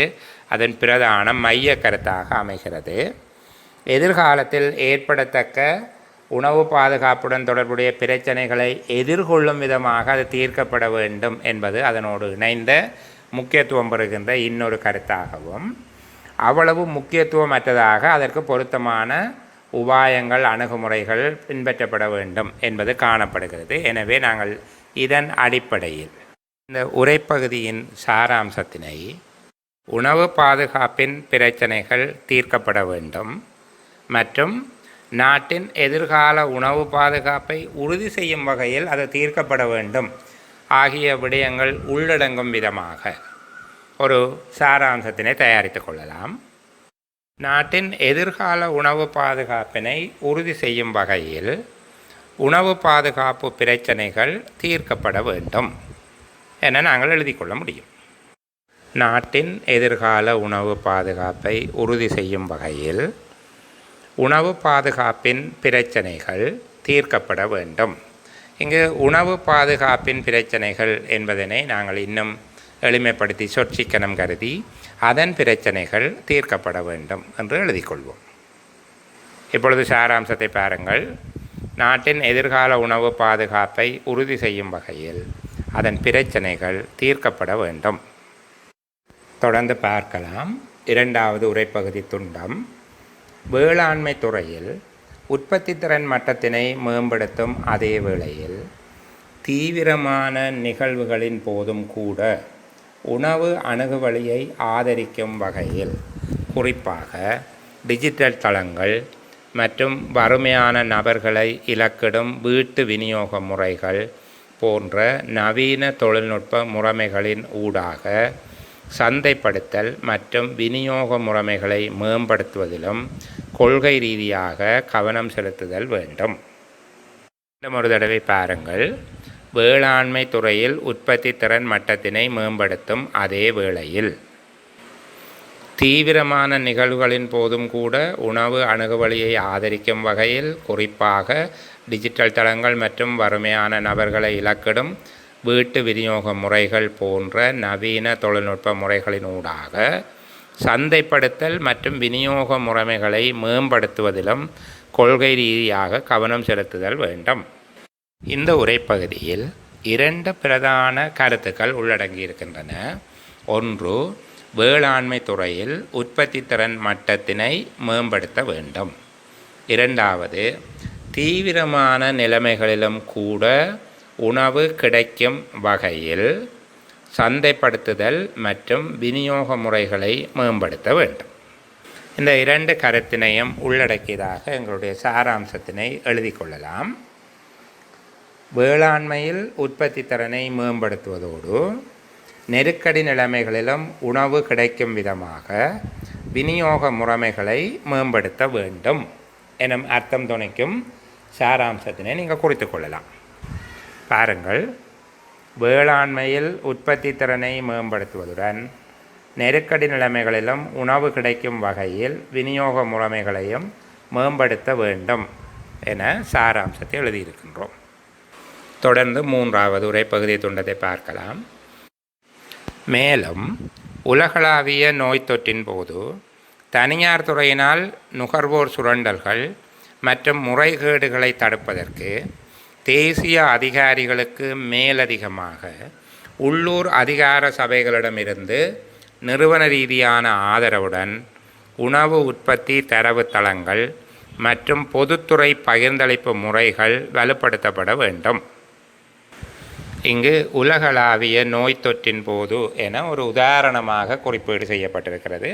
அதன் பிரதான மைய கருத்தாக அமைகிறது. எதிர்காலத்தில் ஏற்படத்தக்க உணவு பாதுகாப்புடன் தொடர்புடைய பிரச்சனைகளை எதிர்கொள்ளும் விதமாக அது தீர்க்கப்பட வேண்டும் என்பது அதனோடு இணைந்த முக்கியத்துவம் பெறுகின்ற இன்னொரு கருத்தாகவும், அவ்வளவு முக்கியத்துவமற்றதாக அதற்கு பொருத்தமான உபாயங்கள் அணுகுமுறைகள் பின்பற்றப்பட வேண்டும் என்பது காணப்படுகிறது. எனவே நாங்கள் இதன் அடிப்படையில் இந்த உரைப்பகுதியின் சாராம்சத்தினை உணவு பாதுகாப்பின் பிரச்சனைகள் தீர்க்கப்பட வேண்டும் மற்றும் நாட்டின் எதிர்கால உணவு பாதுகாப்பை உறுதி செய்யும் வகையில் அது தீர்க்கப்பட வேண்டும் ஆகிய விடயங்கள் உள்ளடங்கும் விதமாக ஒரு சாராம்சத்தினை தயாரித்து கொள்ளலாம். நாட்டின் எதிர்கால உணவு பாதுகாப்பினை உறுதி செய்யும் வகையில் உணவு பாதுகாப்பு பிரச்சனைகள் தீர்க்கப்பட வேண்டும் என நாங்கள் எழுதி கொள்ள முடியும். நாட்டின் எதிர்கால உணவு பாதுகாப்பை உறுதி செய்யும் வகையில் உணவு பாதுகாப்பின் பிரச்சனைகள் தீர்க்கப்பட வேண்டும். இங்கு உணவு பாதுகாப்பின் பிரச்சனைகள் என்பதனை நாங்கள் இன்னும் எளிமைப்படுத்தி சொற்சிக்கனம் கருதி அதன் பிரச்சனைகள் தீர்க்கப்பட வேண்டும் என்று எழுதிக்கொள்வோம். இப்பொழுது சாராம்சத்தை பாருங்கள். நாட்டின் எதிர்கால உணவு பாதுகாப்பை உறுதி செய்யும் வகையில் அதன் பிரச்சனைகள் தீர்க்கப்பட வேண்டும். தொடர்ந்து பார்க்கலாம். இரண்டாவது உரைப்பகுதி துண்டம். வேளாண்மை துறையில் உற்பத்தி திறன் மட்டத்தினை மேம்படுத்தும் அதே வேளையில் தீவிரமான நிகழ்வுகளின் போதும் கூட உணவு அணுகுவழியை ஆதரிக்கும் வகையில், குறிப்பாக டிஜிட்டல் தளங்கள் மற்றும் வறுமையான நபர்களை இலக்கிடும் வீட்டு விநியோக முறைகள் போன்ற நவீன தொழில்நுட்ப முறைமைகளின் ஊடாக சந்தைப்படுத்தல் மற்றும் விநியோக முறைமைகளை மேம்படுத்துவதிலும் கொள்கை ரீதியாக கவனம் செலுத்துதல் வேண்டும். இன்னும் ஒரு தடவை பாருங்கள். வேளாண்மை துறையில் உற்பத்தி திறன் மட்டத்தினை மேம்படுத்தும் அதே வேளையில் தீவிரமான நிகழ்வுகளின் போதும் கூட உணவு அணுகுவழியை ஆதரிக்கும் வகையில், குறிப்பாக டிஜிட்டல் தளங்கள் மற்றும் வறுமையான நபர்களை இலக்கிடும் வீட்டு விநியோக முறைகள் போன்ற நவீன தொழில்நுட்ப முறைகளின் ஊடாக சந்தைப்படுத்தல் மற்றும் விநியோக முறைமைகளை மேம்படுத்துவதிலும் கொள்கை ரீதியாக கவனம் செலுத்துதல் வேண்டும். இந்த உரைப்பகுதியில் 2 பிரதான கருத்துக்கள் உள்ளடங்கியிருக்கின்றன. ஒன்று, வேளாண்மை துறையில் உற்பத்தி திறன் மட்டத்தினை மேம்படுத்த வேண்டும். இரண்டாவது, தீவிரமான நிலைமைகளிலும் கூட உணவு கிடைக்கும் வகையில் சந்தைப்படுத்துதல் மற்றும் விநியோக முறைகளை மேம்படுத்த வேண்டும். இந்த 2 கருத்தினையும் உள்ளடக்கியதாக எங்களுடைய சாராம்சத்தினை எழுதி கொள்ளலாம். வேளாண்மையில் உற்பத்தி திறனை மேம்படுத்துவதோடு நெருக்கடி நிலைமைகளிலும் உணவு கிடைக்கும் விதமாக விநியோக முறைமைகளை மேம்படுத்த வேண்டும் எனும் அர்த்தம் துணைக்கும் சாராம்சத்தினை நீங்கள் குறித்து கொள்ளலாம். பாருங்கள். வேளாண்மையில் உற்பத்தி திறனை மேம்படுத்துவதுடன் நெருக்கடி நிலைமைகளிலும் உணவு கிடைக்கும் வகையில் விநியோக முறைமைகளையும் மேம்படுத்த வேண்டும் என சாராம்சத்தை எழுதியிருக்கின்றோம். தொடர்ந்து 3வது உரைப்பகுதி துண்டத்தை பார்க்கலாம். மேலும் உலகளாவிய நோய் தொற்றின் போது தனியார் துறையினால் நுகர்வோர் சுரண்டல்கள் மற்றும் முறைகேடுகளை தடுப்பதற்கு தேசிய அதிகாரிகளுக்கு மேலதிகமாக உள்ளூர் அதிகார சபைகளிடமிருந்து நிறுவன ரீதியான ஆதரவுடன் உணவு உற்பத்தி தரவு தளங்கள் மற்றும் பொதுத்துறை பகிர்ந்தளிப்பு முறைகள் வலுப்படுத்தப்பட வேண்டும். இங்கு உலகளாவிய நோய் தொற்றின் போது என ஒரு உதாரணமாக குறிப்பீடு செய்யப்பட்டிருக்கிறது.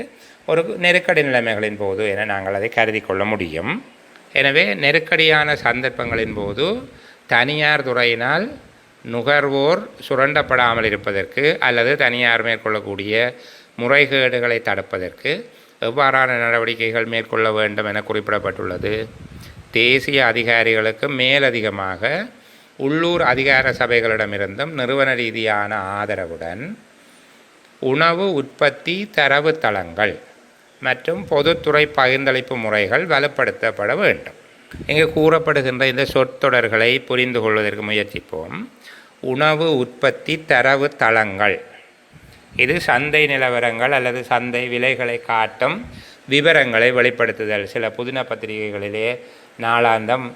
ஒரு நெருக்கடி நிலைமைகளின் போது என நாங்கள் அதை கருதி கொள்ள முடியும். எனவே நெருக்கடியான சந்தர்ப்பங்களின் போது தனியார் துறையினால் நுகர்வோர் சுரண்டப்படாமல் இருப்பதற்கு அல்லது தனியார் மேற்கொள்ளக்கூடிய முறைகேடுகளை தடுப்பதற்கு எவ்வாறான நடவடிக்கைகள் மேற்கொள்ள வேண்டும் என குறிப்பிடப்பட்டுள்ளது. தேசிய அதிகாரிகளுக்கு மேலதிகமாக உள்ளூர் அதிகார சபைகளிடமிருந்தும் நிறுவன ரீதியான ஆதரவுடன் உணவு உற்பத்தி தரவு தளங்கள் மற்றும் பொதுத்துறை பகிர்ந்தளிப்பு முறைகள் வலுப்படுத்தப்பட வேண்டும். இங்கு கூறப்படுகின்ற இந்த சொற்றொடர்களை புரிந்து கொள்வதற்கு முயற்சிப்போம். உணவு உற்பத்தி தரவு தளங்கள், இது சந்தை நிலவரங்கள் அல்லது சந்தை விலைகளை காட்டும் விவரங்களை வெளிப்படுத்துதல். சில புதின பத்திரிகைகளிலே நாளாந்தம்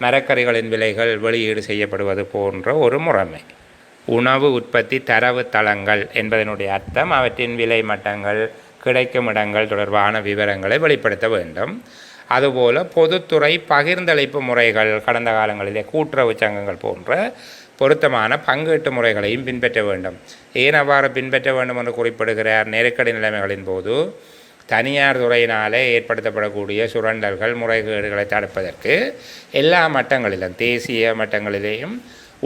மரக்கறிகளின் விலைகள் வெளியீடு செய்யப்படுவது போன்ற ஒரு முறைமை. உணவு உற்பத்தி தரவு தளங்கள் என்பதனுடைய அர்த்தம் அவற்றின் விலை மட்டங்கள், கிடைக்கும் இடங்கள் தொடர்பான விவரங்களை வெளிப்படுத்த வேண்டும். அதுபோல் பொதுத்துறை பகிர்ந்தளிப்பு முறைகள், கடந்த காலங்களிலே கூட்டுறவு சங்கங்கள் போன்ற பொருத்தமான பங்கீட்டு முறைகளையும் பின்பற்ற வேண்டும். ஏன் அவ்வாறு பின்பற்ற வேண்டும் என்று குறிப்பிடுகிறார்? நெருக்கடி நிலைமைகளின் போது தனியார் துறையினாலே ஏற்படுத்தப்படக்கூடிய சுரண்டல்கள், முறைகேடுகளை தடுப்பதற்கு எல்லா மட்டங்களிலும், தேசிய மட்டங்களிலேயும்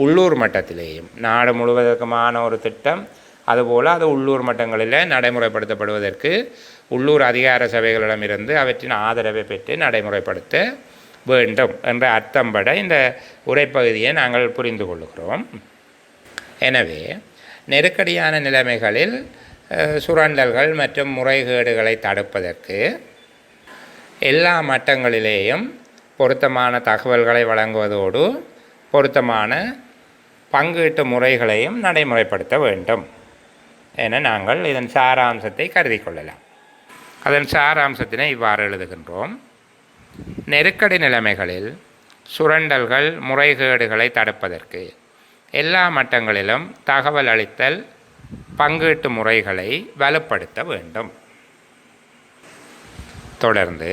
உள்ளூர் மட்டத்திலேயும் நாடு முழுவதற்குமான ஒரு திட்டம். அதுபோல் அது உள்ளூர் மட்டங்களில் நடைமுறைப்படுத்தப்படுவதற்கு உள்ளூர் அதிகார சபைகளிடமிருந்து அவற்றின் ஆதரவை பெற்று நடைமுறைப்படுத்த வேண்டும் என்ற அர்த்தம்பட இந்த உரைப்பகுதியை நாங்கள் புரிந்து கொள்கிறோம். எனவே நெருக்கடியான நிலைமைகளில் சுரண்டல்கள் மற்றும் முறைகேடுகளை தடுப்பதற்கு எல்லா மட்டங்களிலேயும் பொருத்தமான தகவல்களை வழங்குவதோடு பொருத்தமான பங்கீட்டு முறைகளையும் நடைமுறைப்படுத்த வேண்டும் என நாங்கள் இதன் சாராம்சத்தை கருதி கொள்ளலாம். அதன் சாராம்சத்தினை இவ்வாறு எழுதுகின்றோம். நெருக்கடி நிலைமைகளில் சுரண்டல்கள், முறைகேடுகளை தடுப்பதற்கு எல்லா மட்டங்களிலும் தகவல் அளித்தல், பங்கீட்டு முறைகளை வலுப்படுத்த வேண்டும். தொடர்ந்து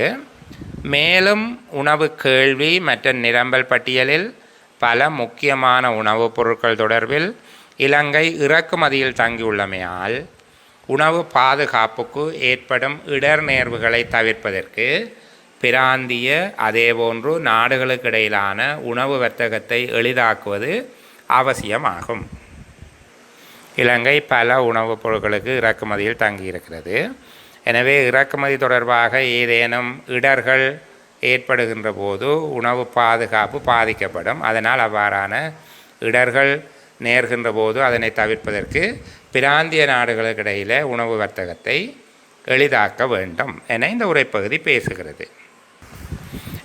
மேலும் உணவு கேள்வி மற்றும் நிரம்பல் பட்டியலில் பல முக்கியமான உணவுப் பொருட்கள் தொடர்பில் இலங்கை இறக்குமதியில் தங்கியுள்ளமையால் உணவு பாதுகாப்புக்கு ஏற்படும் இடர்நேர்வுகளை தவிர்ப்பதற்கு பிராந்திய அதேபோன்று நாடுகளுக்கு இடையிலான உணவு வர்த்தகத்தை எளிதாக்குவது அவசியமாகும். இலங்கை பல உணவுப் பொருட்களுக்கு இறக்குமதியில் தங்கியிருக்கிறது. எனவே இறக்குமதி தொடர்பாக ஏதேனும் இடர்கள் ஏற்படுகின்ற போது உணவு பாதுகாப்பு பாதிக்கப்படும். அதனால் அவ்வாறான இடர்கள் நேர்கின்ற போது அதனை தவிர்ப்பதற்கு பிராந்திய நாடுகளுக்கு இடையில் உணவு வர்த்தகத்தை எளிதாக்க வேண்டும் என இந்த உரைப்பகுதி பேசுகிறது.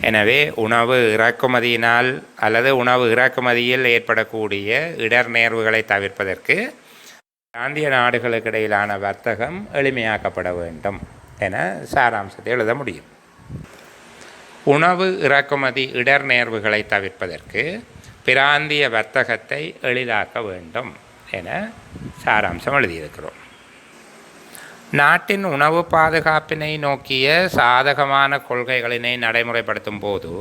எனவே உணவு இறக்குமதியினால் அல்லது உணவு இறக்குமதியில் ஏற்படக்கூடிய இடர்நேர்வுகளை தவிர்ப்பதற்கு பிராந்திய நாடுகளுக்கு இடையிலான வர்த்தகம் எளிமையாக்கப்பட வேண்டும் என சாராம்சத்தை எழுத முடியும். உணவு இறக்குமதி இடர்நேர்வுகளை தவிர்ப்பதற்கு பிராந்திய வர்த்தகத்தை எளிதாக்க வேண்டும் என சாராம்சம் எழுதியிருக்கிறோம். நாட்டின் உணவு பாதுகாப்பினை நோக்கிய சாதகமான கொள்கைகளினை நடைமுறைப்படுத்தும் போது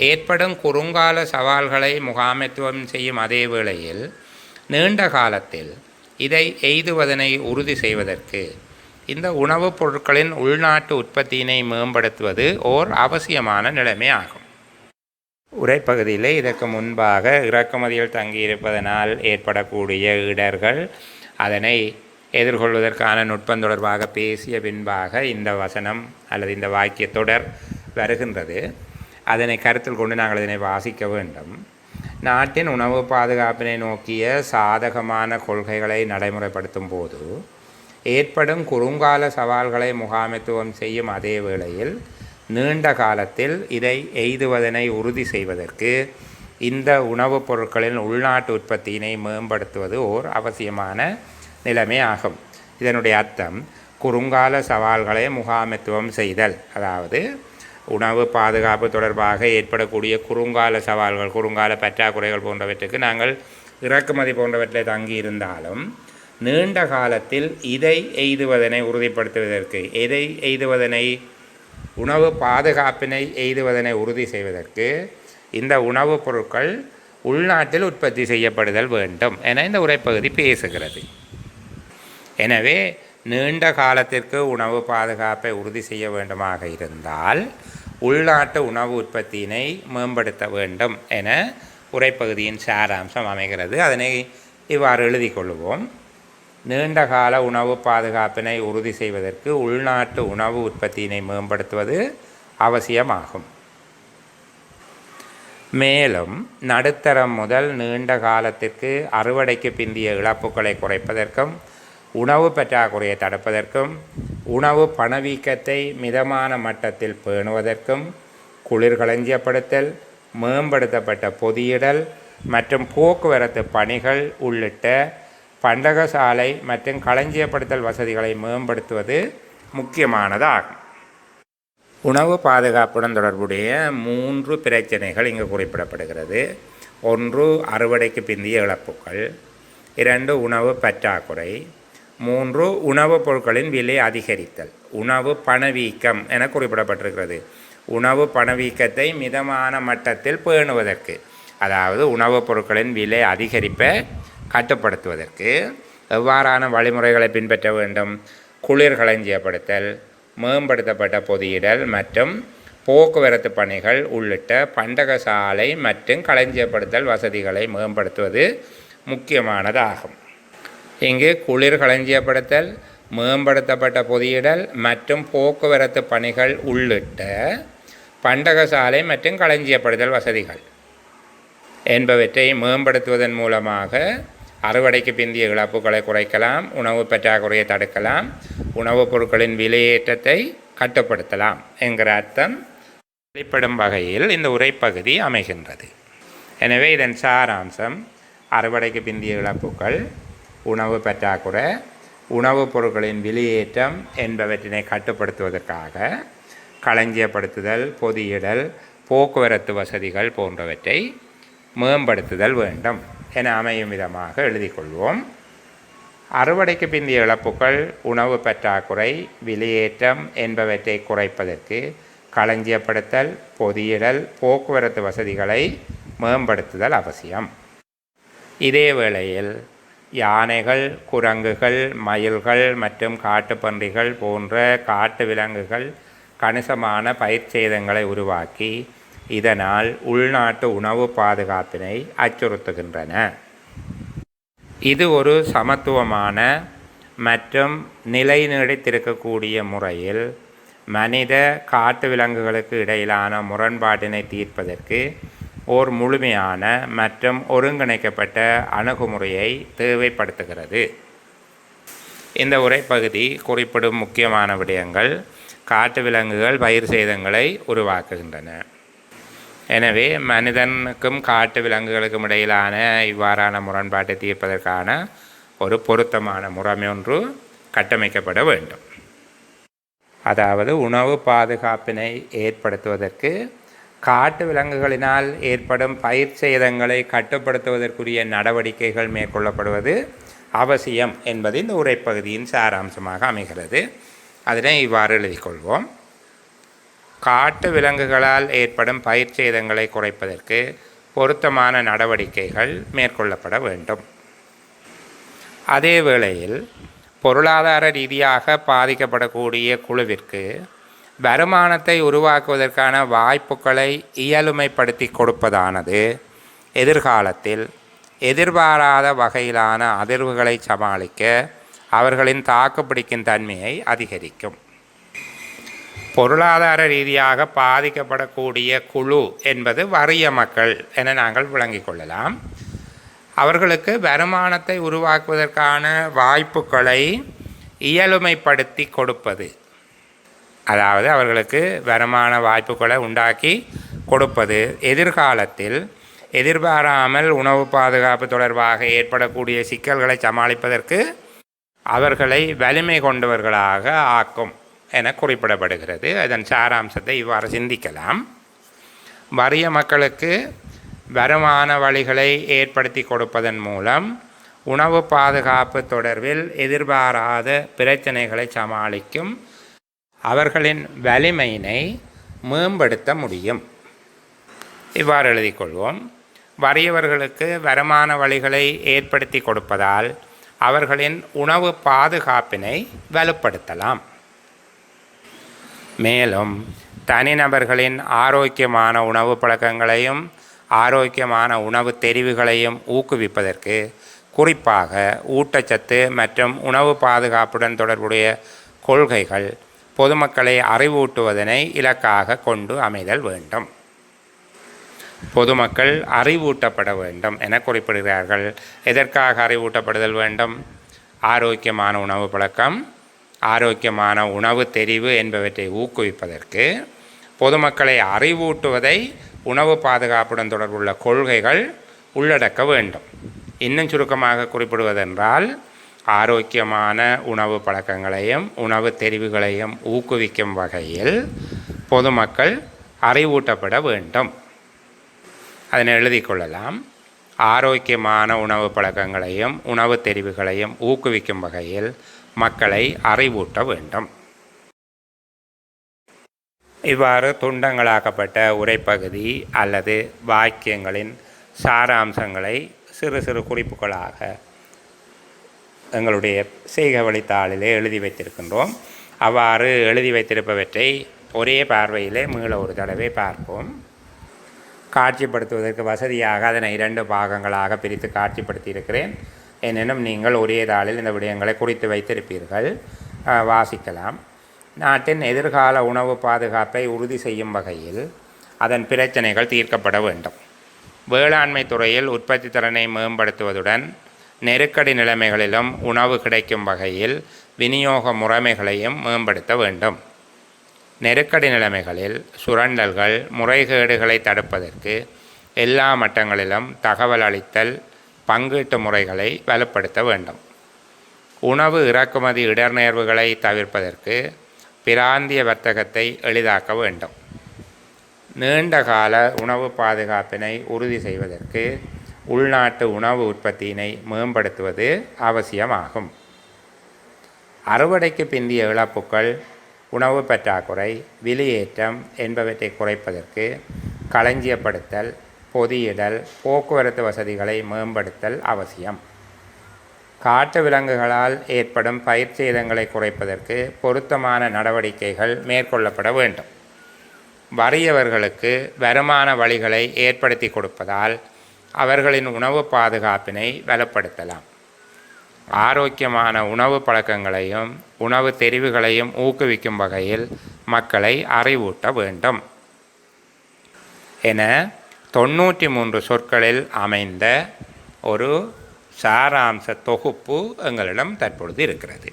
ஏற்படும் குறுங்கால சவால்களை முகாமைத்துவம் செய்யும் அதே வேளையில் நீண்ட காலத்தில் இதை எய்துவதனை உறுதி செய்வதற்கு இந்த உணவுப் பொருட்களின் உள்நாட்டு உற்பத்தியினை மேம்படுத்துவது ஓர் அவசியமான நிலைமை ஆகும். உரைப்பகுதியில் இதற்கு முன்பாக இறக்குமதியில் தங்கியிருப்பதனால் ஏற்படக்கூடிய இடர்கள், அதனை எதிர்கொள்வதற்கான நுட்பம் தொடர்பாக பேசிய பின்பாக இந்த வசனம் அல்லது இந்த வாக்கிய தொடர் வருகின்றது. அதனை கருத்தில் கொண்டு நாங்கள் இதனை வாசிக்க வேண்டும். நாட்டின் உணவு பாதுகாப்பினை நோக்கிய சாதகமான கொள்கைகளை நடைமுறைப்படுத்தும் போது ஏற்படும் குறுங்கால சவால்களை முகாமைத்துவம் செய்யும் அதே வேளையில் நீண்ட காலத்தில் இதை எய்துவதனை உறுதி செய்வதற்கு இந்த உணவுப் பொருட்களின் உள்நாட்டு உற்பத்தியினை மேம்படுத்துவது ஓர் அவசியமான நிலைமை ஆகும். இதனுடைய அர்த்தம் குறுங்கால சவால்களை முகாமைத்துவம் செய்தல், அதாவது உணவு பாதுகாப்பு தொடர்பாக ஏற்படக்கூடிய குறுங்கால சவால்கள், குறுங்கால பற்றாக்குறைகள் போன்றவற்றுக்கு நாங்கள் இறக்குமதி போன்றவற்றில் தங்கியிருந்தாலும் நீண்ட காலத்தில் இதை எய்துவதனை உறுதிப்படுத்துவதற்கு, எதை எய்துவதனை, உணவு பாதுகாப்பினை எய்துவதனை உறுதி செய்வதற்கு இந்த உணவுப் பொருட்கள் உள்நாட்டில் உற்பத்தி செய்யப்படுதல் வேண்டும் என இந்த உரைப்பகுதி பேசுகிறது. எனவே நீண்ட காலத்திற்கு உணவு பாதுகாப்பை உறுதி செய்ய வேண்டுமாக இருந்தால் உள்நாட்டு உணவு உற்பத்தியினை மேம்படுத்த வேண்டும் என உரைப்பகுதியின் சாராம்சம் அமைகிறது. அதனை இவ்வாறு எழுதி கொள்வோம். நீண்ட கால உணவு பாதுகாப்பினை உறுதி செய்வதற்கு உள்நாட்டு உணவு உற்பத்தியினை மேம்படுத்துவது அவசியமாகும். மேலும் நடுத்தரம் முதல் நீண்ட காலத்திற்கு அறுவடைக்கு பிந்திய இழப்புகளை குறைப்பதற்கும் உணவு பற்றாக்குறையை தடுப்பதற்கும் உணவு பணவீக்கத்தை மிதமான மட்டத்தில் பேணுவதற்கும் குளிர்களஞ்சியப்படுத்தல், மேம்படுத்தப்பட்ட பொதியிடல் மற்றும் போக்குவரத்து பணிகள் உள்ளிட்ட பண்டகசாலை மற்றும் களஞ்சியப்படுத்தல் வசதிகளை மேம்படுத்துவது முக்கியமானதாகும். உணவு பாதுகாப்புடன் தொடர்புடைய 3 பிரச்சனைகள் இங்கு குறிப்பிடப்படுகிறது. 1 அறுவடைக்கு பிந்திய இழப்புகள், 2 உணவு பற்றாக்குறை, 3 உணவுப் பொருட்களின் விலை அதிகரித்தல். உணவு பணவீக்கம் என குறிப்பிடப்பட்டிருக்கிறது. உணவு பணவீக்கத்தை மிதமான மட்டத்தில் பேணுவதற்கு, அதாவது உணவுப் பொருட்களின் விலை அதிகரிப்பை கட்டுப்படுத்துவதற்கு எவ்வாறான வழிமுறைகளை பின்பற்ற வேண்டும்? குளிர்களஞ்சியப்படுத்தல், மேம்படுத்தப்பட்ட பொதியிடல் மற்றும் போக்குவரத்து பணிகள் உள்ளிட்ட பண்டகசாலை மற்றும் களஞ்சியப்படுத்தல் வசதிகளை மேம்படுத்துவது முக்கியமானதாகும். இங்கு குளிர்களஞ்சியப்படுத்தல், மேம்படுத்தப்பட்ட பொதியிடல் மற்றும் போக்குவரத்து பணிகள் உள்ளிட்ட பண்டகசாலை மற்றும் களஞ்சியப்படுத்தல் வசதிகள் என்பவற்றை மேம்படுத்துவதன் மூலமாக அறுவடைக்கு பிந்திய இழப்புகளை குறைக்கலாம், உணவு பற்றாக்குறையை தடுக்கலாம், உணவுப் பொருட்களின் விலையேற்றத்தை கட்டுப்படுத்தலாம் என்கிற அர்த்தம் வெளிப்படும் வகையில் இந்த உரைப்பகுதி அமைகின்றது. எனவே இதன் சாராம்சம் அறுவடைக்கு பிந்திய இழப்புகள், உணவு பற்றாக்குறை, உணவுப் பொருட்களின் விலையேற்றம் என்பவற்றினை கட்டுப்படுத்துவதற்காக களஞ்சியப்படுத்துதல், பொதியிடல், போக்குவரத்து வசதிகள் போன்றவற்றை மேம்படுத்துதல் வேண்டும் என அமையும் விதமாக எழுதிக்கொள்வோம். அறுவடைக்கு பிந்திய இழப்புகள், உணவு பற்றாக்குறை, விலையேற்றம் என்பவற்றை குறைப்பதற்கு களஞ்சியப்படுத்தல், பொதியிடல், போக்குவரத்து வசதிகளை மேம்படுத்துதல் அவசியம். இதே வேளையில் யானைகள், குரங்குகள், மயில்கள் மற்றும் காட்டுப்பன்றிகள் போன்ற காட்டு விலங்குகள் கணிசமான பயிர் சேதங்களை உருவாக்கி இதனால் உள்நாட்டு உணவு பாதுகாப்பினை அச்சுறுத்துகின்றன. இது ஒரு சமத்துவமான மற்றும் நிலை நீடித்திருக்கக்கூடிய முறையில் மனித காட்டு விலங்குகளுக்கு இடையிலான முரண்பாட்டினை தீர்ப்பதற்கு ஓர் முழுமையான மற்றும் ஒருங்கிணைக்கப்பட்ட அணுகுமுறையை தேவைப்படுத்துகிறது. இந்த உரைப்பகுதி குறிப்பிடும் முக்கியமான விடயங்கள் காட்டு விலங்குகள் பயிர் சேதங்களை உருவாக்குகின்றன. எனவே மனிதனுக்கும் காட்டு விலங்குகளுக்கும் இடையிலான இவ்வாறான முரண்பாட்டை தீர்ப்பதற்கான ஒரு பொருத்தமான முறைமை ஒன்று கட்டமைக்கப்பட வேண்டும். அதாவது உணவு பாதுகாப்பினை ஏற்படுத்துவதற்கு காட்டு விலங்குகளினால் ஏற்படும் பயிர் சேதங்களை கட்டுப்படுத்துவதற்குரிய நடவடிக்கைகள் மேற்கொள்ளப்படுவது அவசியம் என்பது இந்த உரைப்பகுதியின் சாராம்சமாக அமைகிறது. அதனை இவ்வாறு எழுதிக்கொள்வோம். காட்டு விலங்குகளால் ஏற்படும் பயிர் சேதங்களை குறைப்பதற்கு பொருத்தமான நடவடிக்கைகள் மேற்கொள்ளப்பட வேண்டும். அதே வேளையில் பொருளாதார ரீதியாக பாதிக்கப்படக்கூடிய குழுவிற்கு வருமானத்தை உருவாக்குவதற்கான வாய்ப்புகளை இயலுமைப்படுத்தி கொடுப்பதானது எதிர்காலத்தில் எதிர்பாராத வகையிலான அதிர்வுகளை சமாளிக்க அவர்களின் தாக்குப்பிடிக்கும் தன்மையை அதிகரிக்கும். பொருளாதார ரீதியாக பாதிக்கப்படக்கூடிய குழு என்பது வறிய மக்கள் என நாங்கள் விளங்கிக் கொள்ளலாம். அவர்களுக்கு வருமானத்தை உருவாக்குவதற்கான வாய்ப்புகளை இயலுமைப்படுத்தி கொடுப்பது, அதாவது அவர்களுக்கு வருமான வாய்ப்புகளை உண்டாக்கி கொடுப்பது எதிர்காலத்தில் எதிர்பாராமல் உணவு பாதுகாப்பு தொடர்பாக ஏற்படக்கூடிய சிக்கல்களை சமாளிப்பதற்கு அவர்களை வலிமை கொண்டவர்களாக ஆக்கும் என குறிப்பிடப்படுகிறது. அதன் சாராம்சத்தை இவ்வாறு சிந்திக்கலாம். வறிய மக்களுக்கு வருமான வழிகளை ஏற்படுத்தி கொடுப்பதன் மூலம் உணவு பாதுகாப்பு தொடர்பில் எதிர்பாராத பிரச்சனைகளை சமாளிக்கும் அவர்களின் வலிமையினை மேம்படுத்த முடியும். இவ்வாறு எழுதிக்கொள்வோம். வறியவர்களுக்கு வருமான வழிகளை ஏற்படுத்தி கொடுப்பதால் அவர்களின் உணவு பாதுகாப்பினை வலுப்படுத்தலாம். மேலும் தனிநபர்களின் ஆரோக்கியமான உணவு பழக்கங்களையும் ஆரோக்கியமான உணவு தெரிவுகளையும் ஊக்குவிப்பதற்கு குறிப்பாக ஊட்டச்சத்து மற்றும் உணவு பாதுகாப்புடன் தொடர்புடைய கொள்கைகள் பொதுமக்களை அறிவூட்டுவதனை இலக்காக கொண்டு அமைதல் வேண்டும். பொதுமக்கள் அறிவூட்டப்பட வேண்டும் என குறிப்பிடுகிறார்கள். எதற்காக அறிவூட்டப்படுதல் வேண்டும்? ஆரோக்கியமான உணவு பழக்கம், ஆரோக்கியமான உணவு தெரிவு என்பவற்றை ஊக்குவிப்பதற்கு பொதுமக்களை அறிவூட்டுவதை உணவு பாதுகாப்புடன் தொடர்புள்ள கொள்கைகள் உள்ளடக்க வேண்டும். இன்னும் சுருக்கமாக குறிப்பிடுவதென்றால் ஆரோக்கியமான உணவு பழக்கங்களையும் உணவு தெரிவுகளையும் ஊக்குவிக்கும் வகையில் பொதுமக்கள் அறிவூட்டப்பட வேண்டும். அதனை எழுதி கொள்ளலாம். ஆரோக்கியமான உணவு பழக்கங்களையும் உணவு தெரிவுகளையும் ஊக்குவிக்கும் வகையில் மக்களை அறிவூட்ட வேண்டும். இவ்வாறு துண்டங்களாக்கப்பட்ட உரைப்பகுதி அல்லது வாக்கியங்களின் சாராம்சங்களை சிறு சிறு குறிப்புகளாக எங்களுடைய செய்க வழித்தாளிலே எழுதி வைத்திருக்கின்றோம். அவ்வாறு எழுதி வைத்திருப்பவற்றை ஒரே பார்வையிலே மீள ஒரு தடவை பார்ப்போம். காட்சிப்படுத்துவதற்கு வசதியாக அதனை 2 பாகங்களாக பிரித்து காட்சிப்படுத்தி இருக்கிறேன். எனினும் நீங்கள் ஒரே தாளில் இந்த விடயங்களை குறித்து வைத்திருப்பீர்கள். வாசிக்கலாம். நாட்டின் எதிர்கால உணவு பாதுகாப்பை உறுதி செய்யும் வகையில் அதன் பிரச்சனைகள் தீர்க்கப்பட வேண்டும். வேளாண்மை துறையில் உற்பத்தி திறனை மேம்படுத்துவதுடன் நெருக்கடி நிலைமைகளிலும் உணவு கிடைக்கும் வகையில் விநியோக முறைமைகளையும் மேம்படுத்த வேண்டும். நெருக்கடி நிலைமைகளில் சுரண்டல்கள் முறைகேடுகளை தடுப்பதற்கு எல்லா மட்டங்களிலும் தகவல் அளித்தல் பங்கீட்டு முறைகளை வலுப்படுத்த வேண்டும். உணவு இறக்குமதி இடர்நேர்வுகளை தவிர்ப்பதற்கு பிராந்திய வர்த்தகத்தை எளிதாக்க வேண்டும். நீண்டகால உணவு பாதுகாப்பினை உறுதி செய்வதற்கு உள்நாட்டு உணவு உற்பத்தியினை மேம்படுத்துவது அவசியமாகும். அறுவடைக்கு பிந்திய இழப்புக்கள், உணவு பற்றாக்குறை, வெளியேற்றம் என்பவற்றை குறைப்பதற்கு களஞ்சியப்படுத்தல், பொதியிடல், போக்குவரத்து வசதிகளை மேம்படுத்தல் அவசியம். காட்டு விலங்குகளால் ஏற்படும் பயிர் சேதங்களை குறைப்பதற்கு பொருத்தமான நடவடிக்கைகள் மேற்கொள்ளப்பட வேண்டும். வறியவர்களுக்கு வருமான வழிகளை ஏற்படுத்தி கொடுப்பதால் அவர்களின் உணவு பாதுகாப்பினை வலுப்படுத்தலாம். ஆரோக்கியமான உணவு பழக்கங்களையும் உணவு தெரிவுகளையும் ஊக்குவிக்கும் வகையில் மக்களை அறிவூட்ட வேண்டும் என 93 சொற்களில் அமைந்த ஒரு சாராம்ச தொகுப்பு எங்களிடம் தற்பொழுது இருக்கிறது.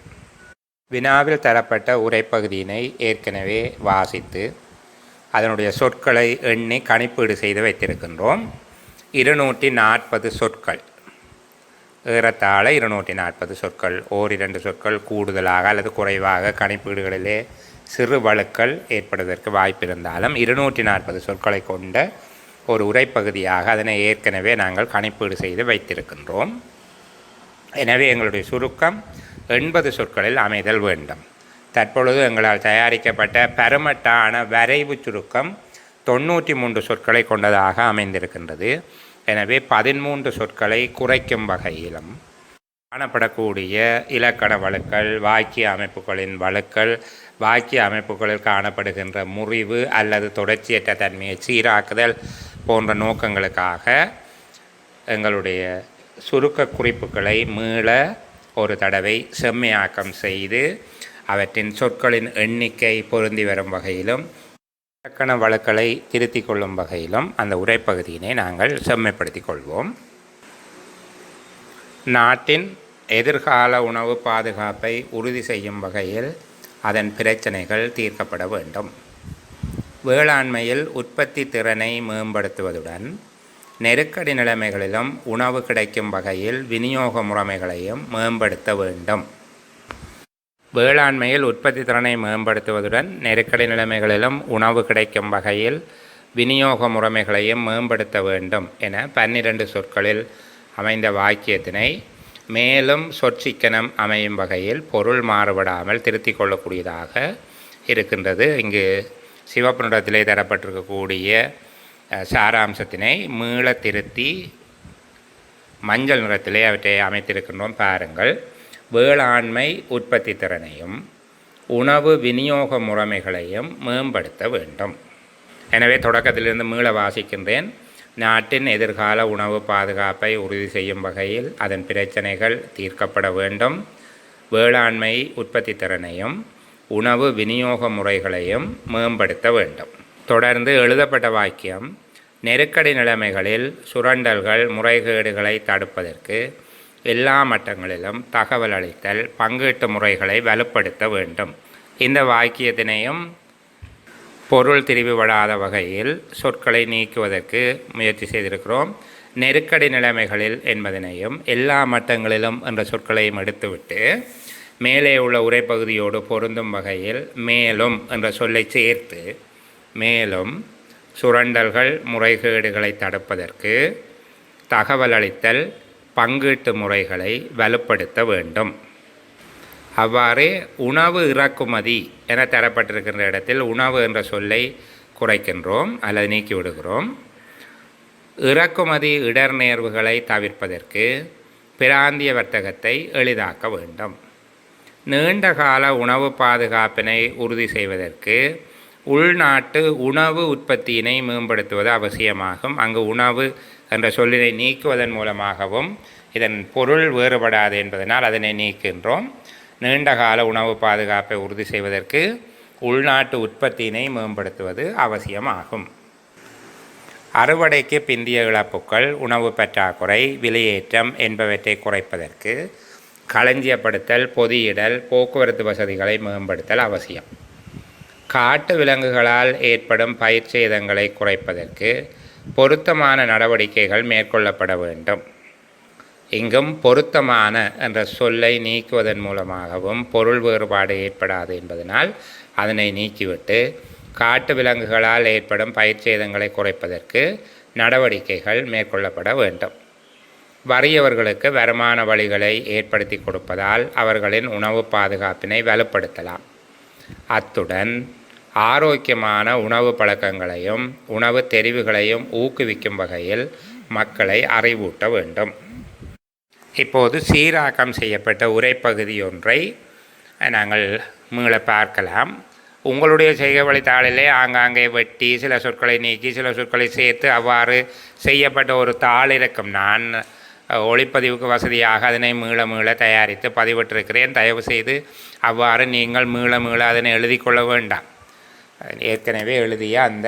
வினாவில் தரப்பட்ட உரைப்பகுதியினை ஏற்கனவே வாசித்து அதனுடைய சொற்களை எண்ணி கணிப்பீடு செய்து வைத்திருக்கின்றோம். 240 சொற்கள், ஏறத்தாழ 240 சொற்கள். 1-2 சொற்கள் கூடுதலாக அல்லது குறைவாக கணிப்பீடுகளிலே சிறு வழுக்கள் ஏற்படுவதற்கு வாய்ப்பிருந்தாலும் 240 சொற்களை கொண்ட ஒரு உரைப்பகுதியாக அதனை ஏற்கனவே நாங்கள் கணிப்பீடு செய்து வைத்திருக்கின்றோம். எனவே எங்களுடைய சுருக்கம் 80 சொற்களில் அமைதல் வேண்டும். தற்பொழுது எங்களால் தயாரிக்கப்பட்ட பரமட்டான வரைவு சுருக்கம் 93 சொற்களை கொண்டதாக அமைந்திருக்கின்றது. எனவே 13 சொற்களை குறைக்கும் வகையிலும் காணப்படக்கூடிய இலக்கண வழுக்கள், வாக்கிய அமைப்புகளின் வழுக்கள், வாக்கிய அமைப்புகளில் காணப்படுகின்ற முறிவு அல்லது தொடர்ச்சியற்ற தன்மையை சீராக்குதல் போன்ற நோக்கங்களுக்காக எங்களுடைய சுருக்க குறிப்புகளை மீள ஒரு தடவை செம்மையாக்கம் செய்து அவற்றின் சொற்களின் எண்ணிக்கை பொருந்தி வரும் வகையிலும் இலக்கண வழக்களை திருத்திக் கொள்ளும் வகையிலும் அந்த உரைப்பகுதியினை நாங்கள் செம்மைப்படுத்திக் கொள்வோம். நாட்டின் எதிர்கால உணவு பாதுகாப்பை உறுதி செய்யும் வகையில் அதன் பிரச்சனைகள் தீர்க்கப்பட வேண்டும். வேளாண்மையில் உற்பத்தி திறனை மேம்படுத்துவதுடன் நெருக்கடி நிலைமைகளிலும் உணவு கிடைக்கும் வகையில் விநியோக முறைமைகளையும் மேம்படுத்த வேண்டும். வேளாண்மையில் உற்பத்தி திறனை மேம்படுத்துவதுடன் நெருக்கடி நிலைமைகளிலும் உணவு கிடைக்கும் வகையில் விநியோக முறைமைகளையும் மேம்படுத்த வேண்டும் என 12 சொற்களில் அமைந்த வாக்கியத்தினை மேலும் சொற்சிக்கனம் அமையும் வகையில் பொருள் மாறுபடாமல் திருத்திக் கொள்ளக்கூடியதாக இருக்கின்றது. இங்கு சிவப்பு நிறத்திலே தரப்பட்டிருக்கக்கூடிய சாராம்சத்தினை மீள திருத்தி மஞ்சள் நிறத்திலே அவற்றை அமைத்திருக்கின்றோம். பாருங்கள். வேளாண்மை உற்பத்தி திறனையும் உணவு விநியோக முறைமைகளையும் மேம்படுத்த வேண்டும். எனவே தொடக்கத்திலிருந்து மீள வாசிக்கின்றேன். நாட்டின் எதிர்கால உணவு பாதுகாப்பை உறுதி செய்யும் வகையில் அதன் பிரச்சனைகள் தீர்க்கப்பட வேண்டும். வேளாண்மை உற்பத்தி திறனையும் உணவு விநியோக முறைகளையும் மேம்படுத்த வேண்டும். தொடர்ந்து எழுதப்பட்ட வாக்கியம், நெருக்கடி நிலைமைகளில் சுரண்டல்கள் முறைகேடுகளை தடுப்பதற்கு எல்லா மட்டங்களிலும் தகவல் அளித்தல் பங்கீட்டு முறைகளை வலுப்படுத்த வேண்டும். இந்த வாக்கியத்தினையும் பொருள் திரிவுபடாத வகையில் சொற்களை நீக்குவதற்கு முயற்சி செய்திருக்கிறோம். நெருக்கடி நிலைமைகளில் என்பதனையும் எல்லா மட்டங்களிலும் என்ற சொற்களையும் எடுத்துவிட்டு மேலே உள்ள உரைப்பகுதியோடு பொருந்தும் வகையில் மேலும் என்ற சொல்லை சேர்த்து மேலும் சுரண்டல்கள் முறைகேடுகளை தடுப்பதற்கு தகவல் அளித்தல் பங்கீட்டு முறைகளை வலுப்படுத்த வேண்டும். அவ்வாறே உணவு இறக்குமதி என தரப்பட்டிருக்கின்ற இடத்தில் உணவு என்ற சொல்லை குறைக்கின்றோம் அல்லது நீக்கிவிடுகிறோம். இறக்குமதி இடர்நேர்வுகளை தவிர்ப்பதற்கு பிராந்திய வர்த்தகத்தை எளிதாக்க வேண்டும். நீண்டகால உணவு பாதுகாப்பினை உறுதி செய்வதற்கு உள்நாட்டு உணவு உற்பத்தியினை மேம்படுத்துவது அவசியமாகும். அங்கு உணவு என்ற சொல்லினை நீக்குவதன் மூலமாகவும் இதன் பொருள் வேறுபடாது என்பதனால் அதனை நீக்கின்றோம். நீண்டகால உணவு பாதுகாப்பை உறுதி செய்வதற்கு உள்நாட்டு உற்பத்தியினை மேம்படுத்துவது அவசியமாகும். அறுவடைக்கு பிந்திய இழப்புக்கள், உணவு பற்றாக்குறை, விலையேற்றம் என்பவற்றை குறைப்பதற்கு களஞ்சியப்படுத்தல், பொதியிடல், போக்குவரத்து வசதிகளை மேம்படுத்தல் அவசியம். காட்டு விலங்குகளால் ஏற்படும் பயிர் சேதங்களை குறைப்பதற்கு பொருத்தமான நடவடிக்கைகள் மேற்கொள்ளப்பட வேண்டும். இங்கும் பொருத்தமான என்ற சொல்லை நீக்குவதன் மூலமாகவும் பொருள் வேறுபாடு ஏற்படாது என்பதனால் அதனை நீக்கிவிட்டு காட்டு விலங்குகளால் ஏற்படும் பயிர் சேதங்களை குறைப்பதற்கு நடவடிக்கைகள் மேற்கொள்ளப்பட வேண்டும். வறியவர்களுக்கு வருமான வழிகளை ஏற்படுத்தி கொடுப்பதால் அவர்களின் உணவு பாதுகாப்பினை வலுப்படுத்தலாம். அத்துடன் ஆரோக்கியமான உணவு பழக்கங்களையும் உணவு தெரிவுகளையும் ஊக்குவிக்கும் வகையில் மக்களை அறிவூட்ட வேண்டும். இப்போது சீராக்கம் செய்யப்பட்ட உரைப்பகுதி ஒன்றை நாங்கள் மீள பார்க்கலாம். உங்களுடைய செய்கை வழித்தாளிலே ஆங்காங்கே வெட்டி சில சொற்களை நீக்கி சில சொற்களை சேர்த்து அவ்வாறு செய்யப்பட்ட ஒரு தாள் இருக்கும். நான் ஒளிப்பதிவுக்கு வசதியாக அதனை மீள தயாரித்து பதிவிட்டிருக்கிறேன். தயவு செய்து அவ்வாறு நீங்கள் மீள அதனை எழுதி கொள்ள வேண்டாம். ஏற்கனவே எழுதிய அந்த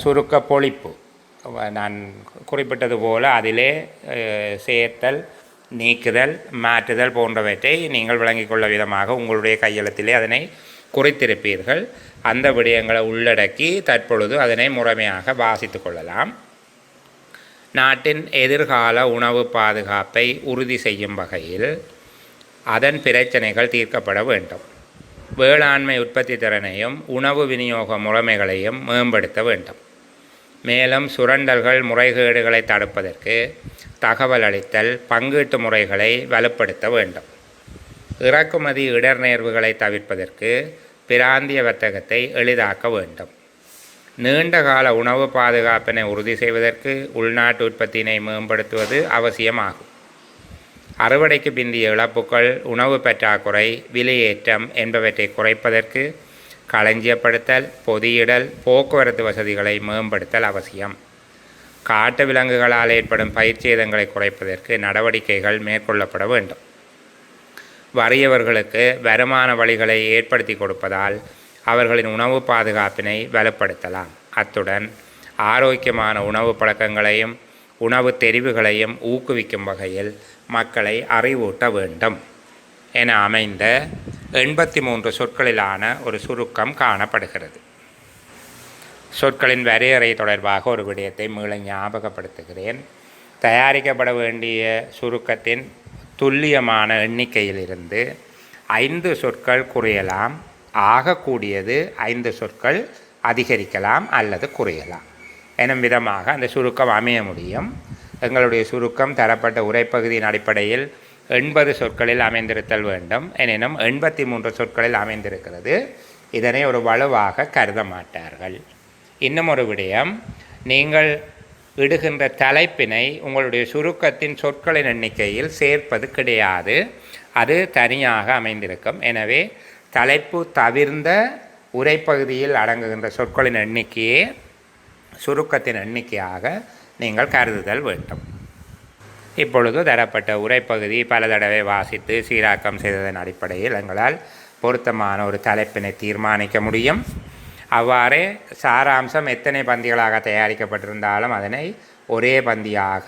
சுருக்க பொழிப்பு நான் குறிப்பிட்டது போல் அதிலே சேர்த்தல், நீக்குதல், மாற்றுதல் போன்றவற்றை நீங்கள் விளங்கிக் கொள்ள விதமாக உங்களுடைய கையெழுத்திலே அதனை குறித்திருப்பீர்கள். அந்த விடயங்களை உள்ளடக்கி தற்பொழுது அதனை முறைமையாக வாசித்து கொள்ளலாம். நாட்டின் எதிர்கால உணவு பாதுகாப்பை உறுதி செய்யும் வகையில் அதன் பிரச்சனைகள் தீர்க்கப்பட வேண்டும். வேளாண்மை உற்பத்தி திறனையும் உணவு விநியோக முறைமைகளையும் மேம்படுத்த வேண்டும். மேலும் சுரண்டல்கள் முறைகேடுகளை தடுப்பதற்கு தகவல் அளித்தல் பங்கீட்டு முறைகளை வலுப்படுத்த வேண்டும். இறக்குமதி இடர்நேர்வுகளை தவிர்ப்பதற்கு பிராந்திய வர்த்தகத்தை எளிதாக்க வேண்டும். நீண்டகால உணவு பாதுகாப்பினை உறுதி செய்வதற்கு உள்நாட்டு உற்பத்தியினை மேம்படுத்துவது அவசியமாகும். அறுவடைக்கு பிந்திய இழப்புக்கள், உணவு பற்றாக்குறை, விலையேற்றம் என்பவற்றை குறைப்பதற்கு களஞ்சியப்படுத்தல், பொதியிடல், போக்குவரத்து வசதிகளை மேம்படுத்தல் அவசியம். காட்டு விலங்குகளால் ஏற்படும் பயிர் சேதங்களை குறைப்பதற்கு நடவடிக்கைகள் மேற்கொள்ளப்பட வேண்டும். வறியவர்களுக்கு வருமான வழிகளை ஏற்படுத்தி கொடுப்பதால் அவர்களின் உணவு பாதுகாப்பினை வலுப்படுத்தலாம். அத்துடன் ஆரோக்கியமான உணவு பழக்கங்களையும் உணவு தெரிவுகளையும் ஊக்குவிக்கும் வகையில் மக்களை அறிவூட்ட வேண்டும் என அமைந்த 83 சொற்களிலான ஒரு சுருக்கம் காணப்படுகிறது. சொற்களின் வரையறை தொடர்பாக ஒரு விடயத்தை மீள ஞாபகப்படுத்துகிறேன். தயாரிக்கப்பட வேண்டிய சுருக்கத்தின் துல்லியமான எண்ணிக்கையிலிருந்து 5 சொற்கள் குறையலாம், ஆகக்கூடியது 5 சொற்கள் அதிகரிக்கலாம் அல்லது குறையலாம் எனும் விதமாக அந்த சுருக்கம் அமைய முடியும். எங்களுடைய சுருக்கம் தரப்பட்ட உரைப்பகுதியின் அடிப்படையில் 80 சொற்களில் அமைந்திருத்தல் வேண்டும். எனினும் 83 சொற்களில் அமைந்திருக்கிறது. இதனை ஒரு வலுவாக கருத மாட்டார்கள். இன்னும் ஒரு விடயம், நீங்கள் இடுகின்ற தலைப்பினை உங்களுடைய சுருக்கத்தின் சொற்களின் எண்ணிக்கையில் சேர்ப்பது கிடையாது. அது தனியாக அமைந்திருக்கும். எனவே தலைப்பு தவிர்ந்த உரைப்பகுதியில் அடங்குகின்ற சொற்களின் எண்ணிக்கையே சுருக்கத்தின் எண்ணிக்கையாக நீங்கள் கருதுதல் வேண்டும். இப்பொழுது தரப்பட்ட உரைப்பகுதி பல தடவை வாசித்து சீராக்கம் செய்ததன் அடிப்படையில் எங்களால் பொருத்தமான ஒரு தலைப்பினை தீர்மானிக்க முடியும். அவ்வாறே சாராம்சம் எத்தனை பந்திகளாக தயாரிக்கப்பட்டிருந்தாலும் அதனை ஒரே பந்தியாக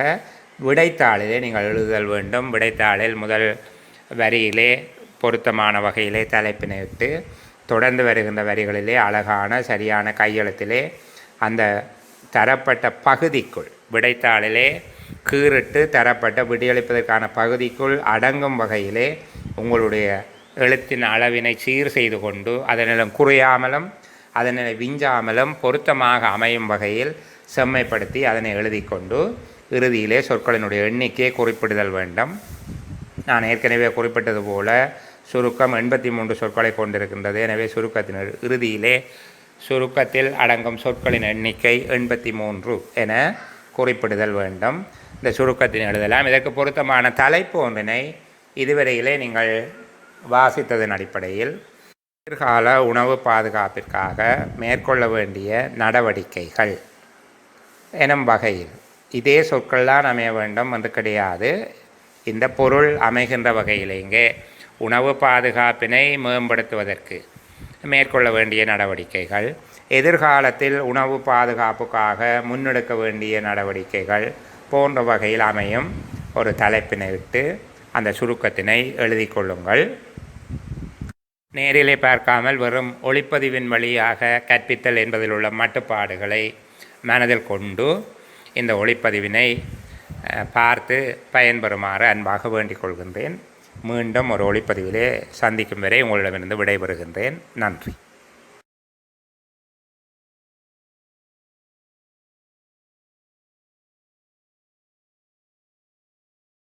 விடைத்தாளிலே நீங்கள் எழுதுதல் வேண்டும். விடைத்தாளில் முதல் வரியிலே பொருத்தமான வகையிலே தலைப்பினை இட்டு தொடர்ந்து வருகின்ற வரிகளிலே அழகான சரியான கையெழுத்திலே அந்த தரப்பட்ட பகுதிக்குள் விடைத்தாளிலே கீறிட்டு தரப்பட்ட விடியளிப்பதற்கான பகுதிக்குள் அடங்கும் வகையிலே உங்களுடைய எழுத்தின் அளவினை சீர் செய்து கொண்டு அதனிலும் குறையாமலும் அதனை விஞ்சாமலும் பொருத்தமாக அமையும் வகையில் செம்மைப்படுத்தி அதனை எழுதி கொண்டு இறுதியிலே சொற்களினுடைய எண்ணிக்கையை குறிப்பிடுதல் வேண்டும். நான் ஏற்கனவே குறிப்பிட்டது போல சுருக்கம் 83 சொற்களை கொண்டிருக்கின்றது. எனவே சுருக்கத்தின் இறுதியிலே சுருக்கத்தில் அடங்கும் சொற்களின் எண்ணிக்கை 83 என குறிப்பிடுதல் வேண்டும். இந்த சுருக்கத்தின் எழுதலாம். இதற்கு பொருத்தமான தலைப்பு ஒன்றினை இதுவரையிலே நீங்கள் வாசித்ததன் அடிப்படையில் எதிர்கால உணவு பாதுகாப்பிற்காக மேற்கொள்ள வேண்டிய நடவடிக்கைகள் எனும் வகையில் இதே சொற்கள்லாம் அமைய வேண்டும் என்று கிடையாது. இந்த பொருள் அமைகின்ற வகையில் இங்கே உணவு பாதுகாப்பினை மேம்படுத்துவதற்கு மேற்கொள்ள வேண்டிய நடவடிக்கைகள், எதிர்காலத்தில் உணவு பாதுகாப்புக்காக முன்னெடுக்க வேண்டிய நடவடிக்கைகள் போன்ற வகையில் அமையும் ஒரு தலைப்பினை விட்டு அந்த சுருக்கத்தினை எழுதி கொள்ளுங்கள். நேரிலே பார்க்காமல் வெறும் ஒளிப்பதிவின் வழியாக கற்பித்தல் என்பதில் உள்ள மட்டுப்பாடுகளை மனதில் கொண்டு இந்த ஒளிப்பதிவினை பார்த்து பயன்பெறுமாறு அன்பாக வேண்டிக் கொள்கின்றேன். மீண்டும் ஒரு ஒளிப்பதிவிலே சந்திக்கும் வரை உங்களிடமிருந்து விடைபெறுகின்றேன். நன்றி.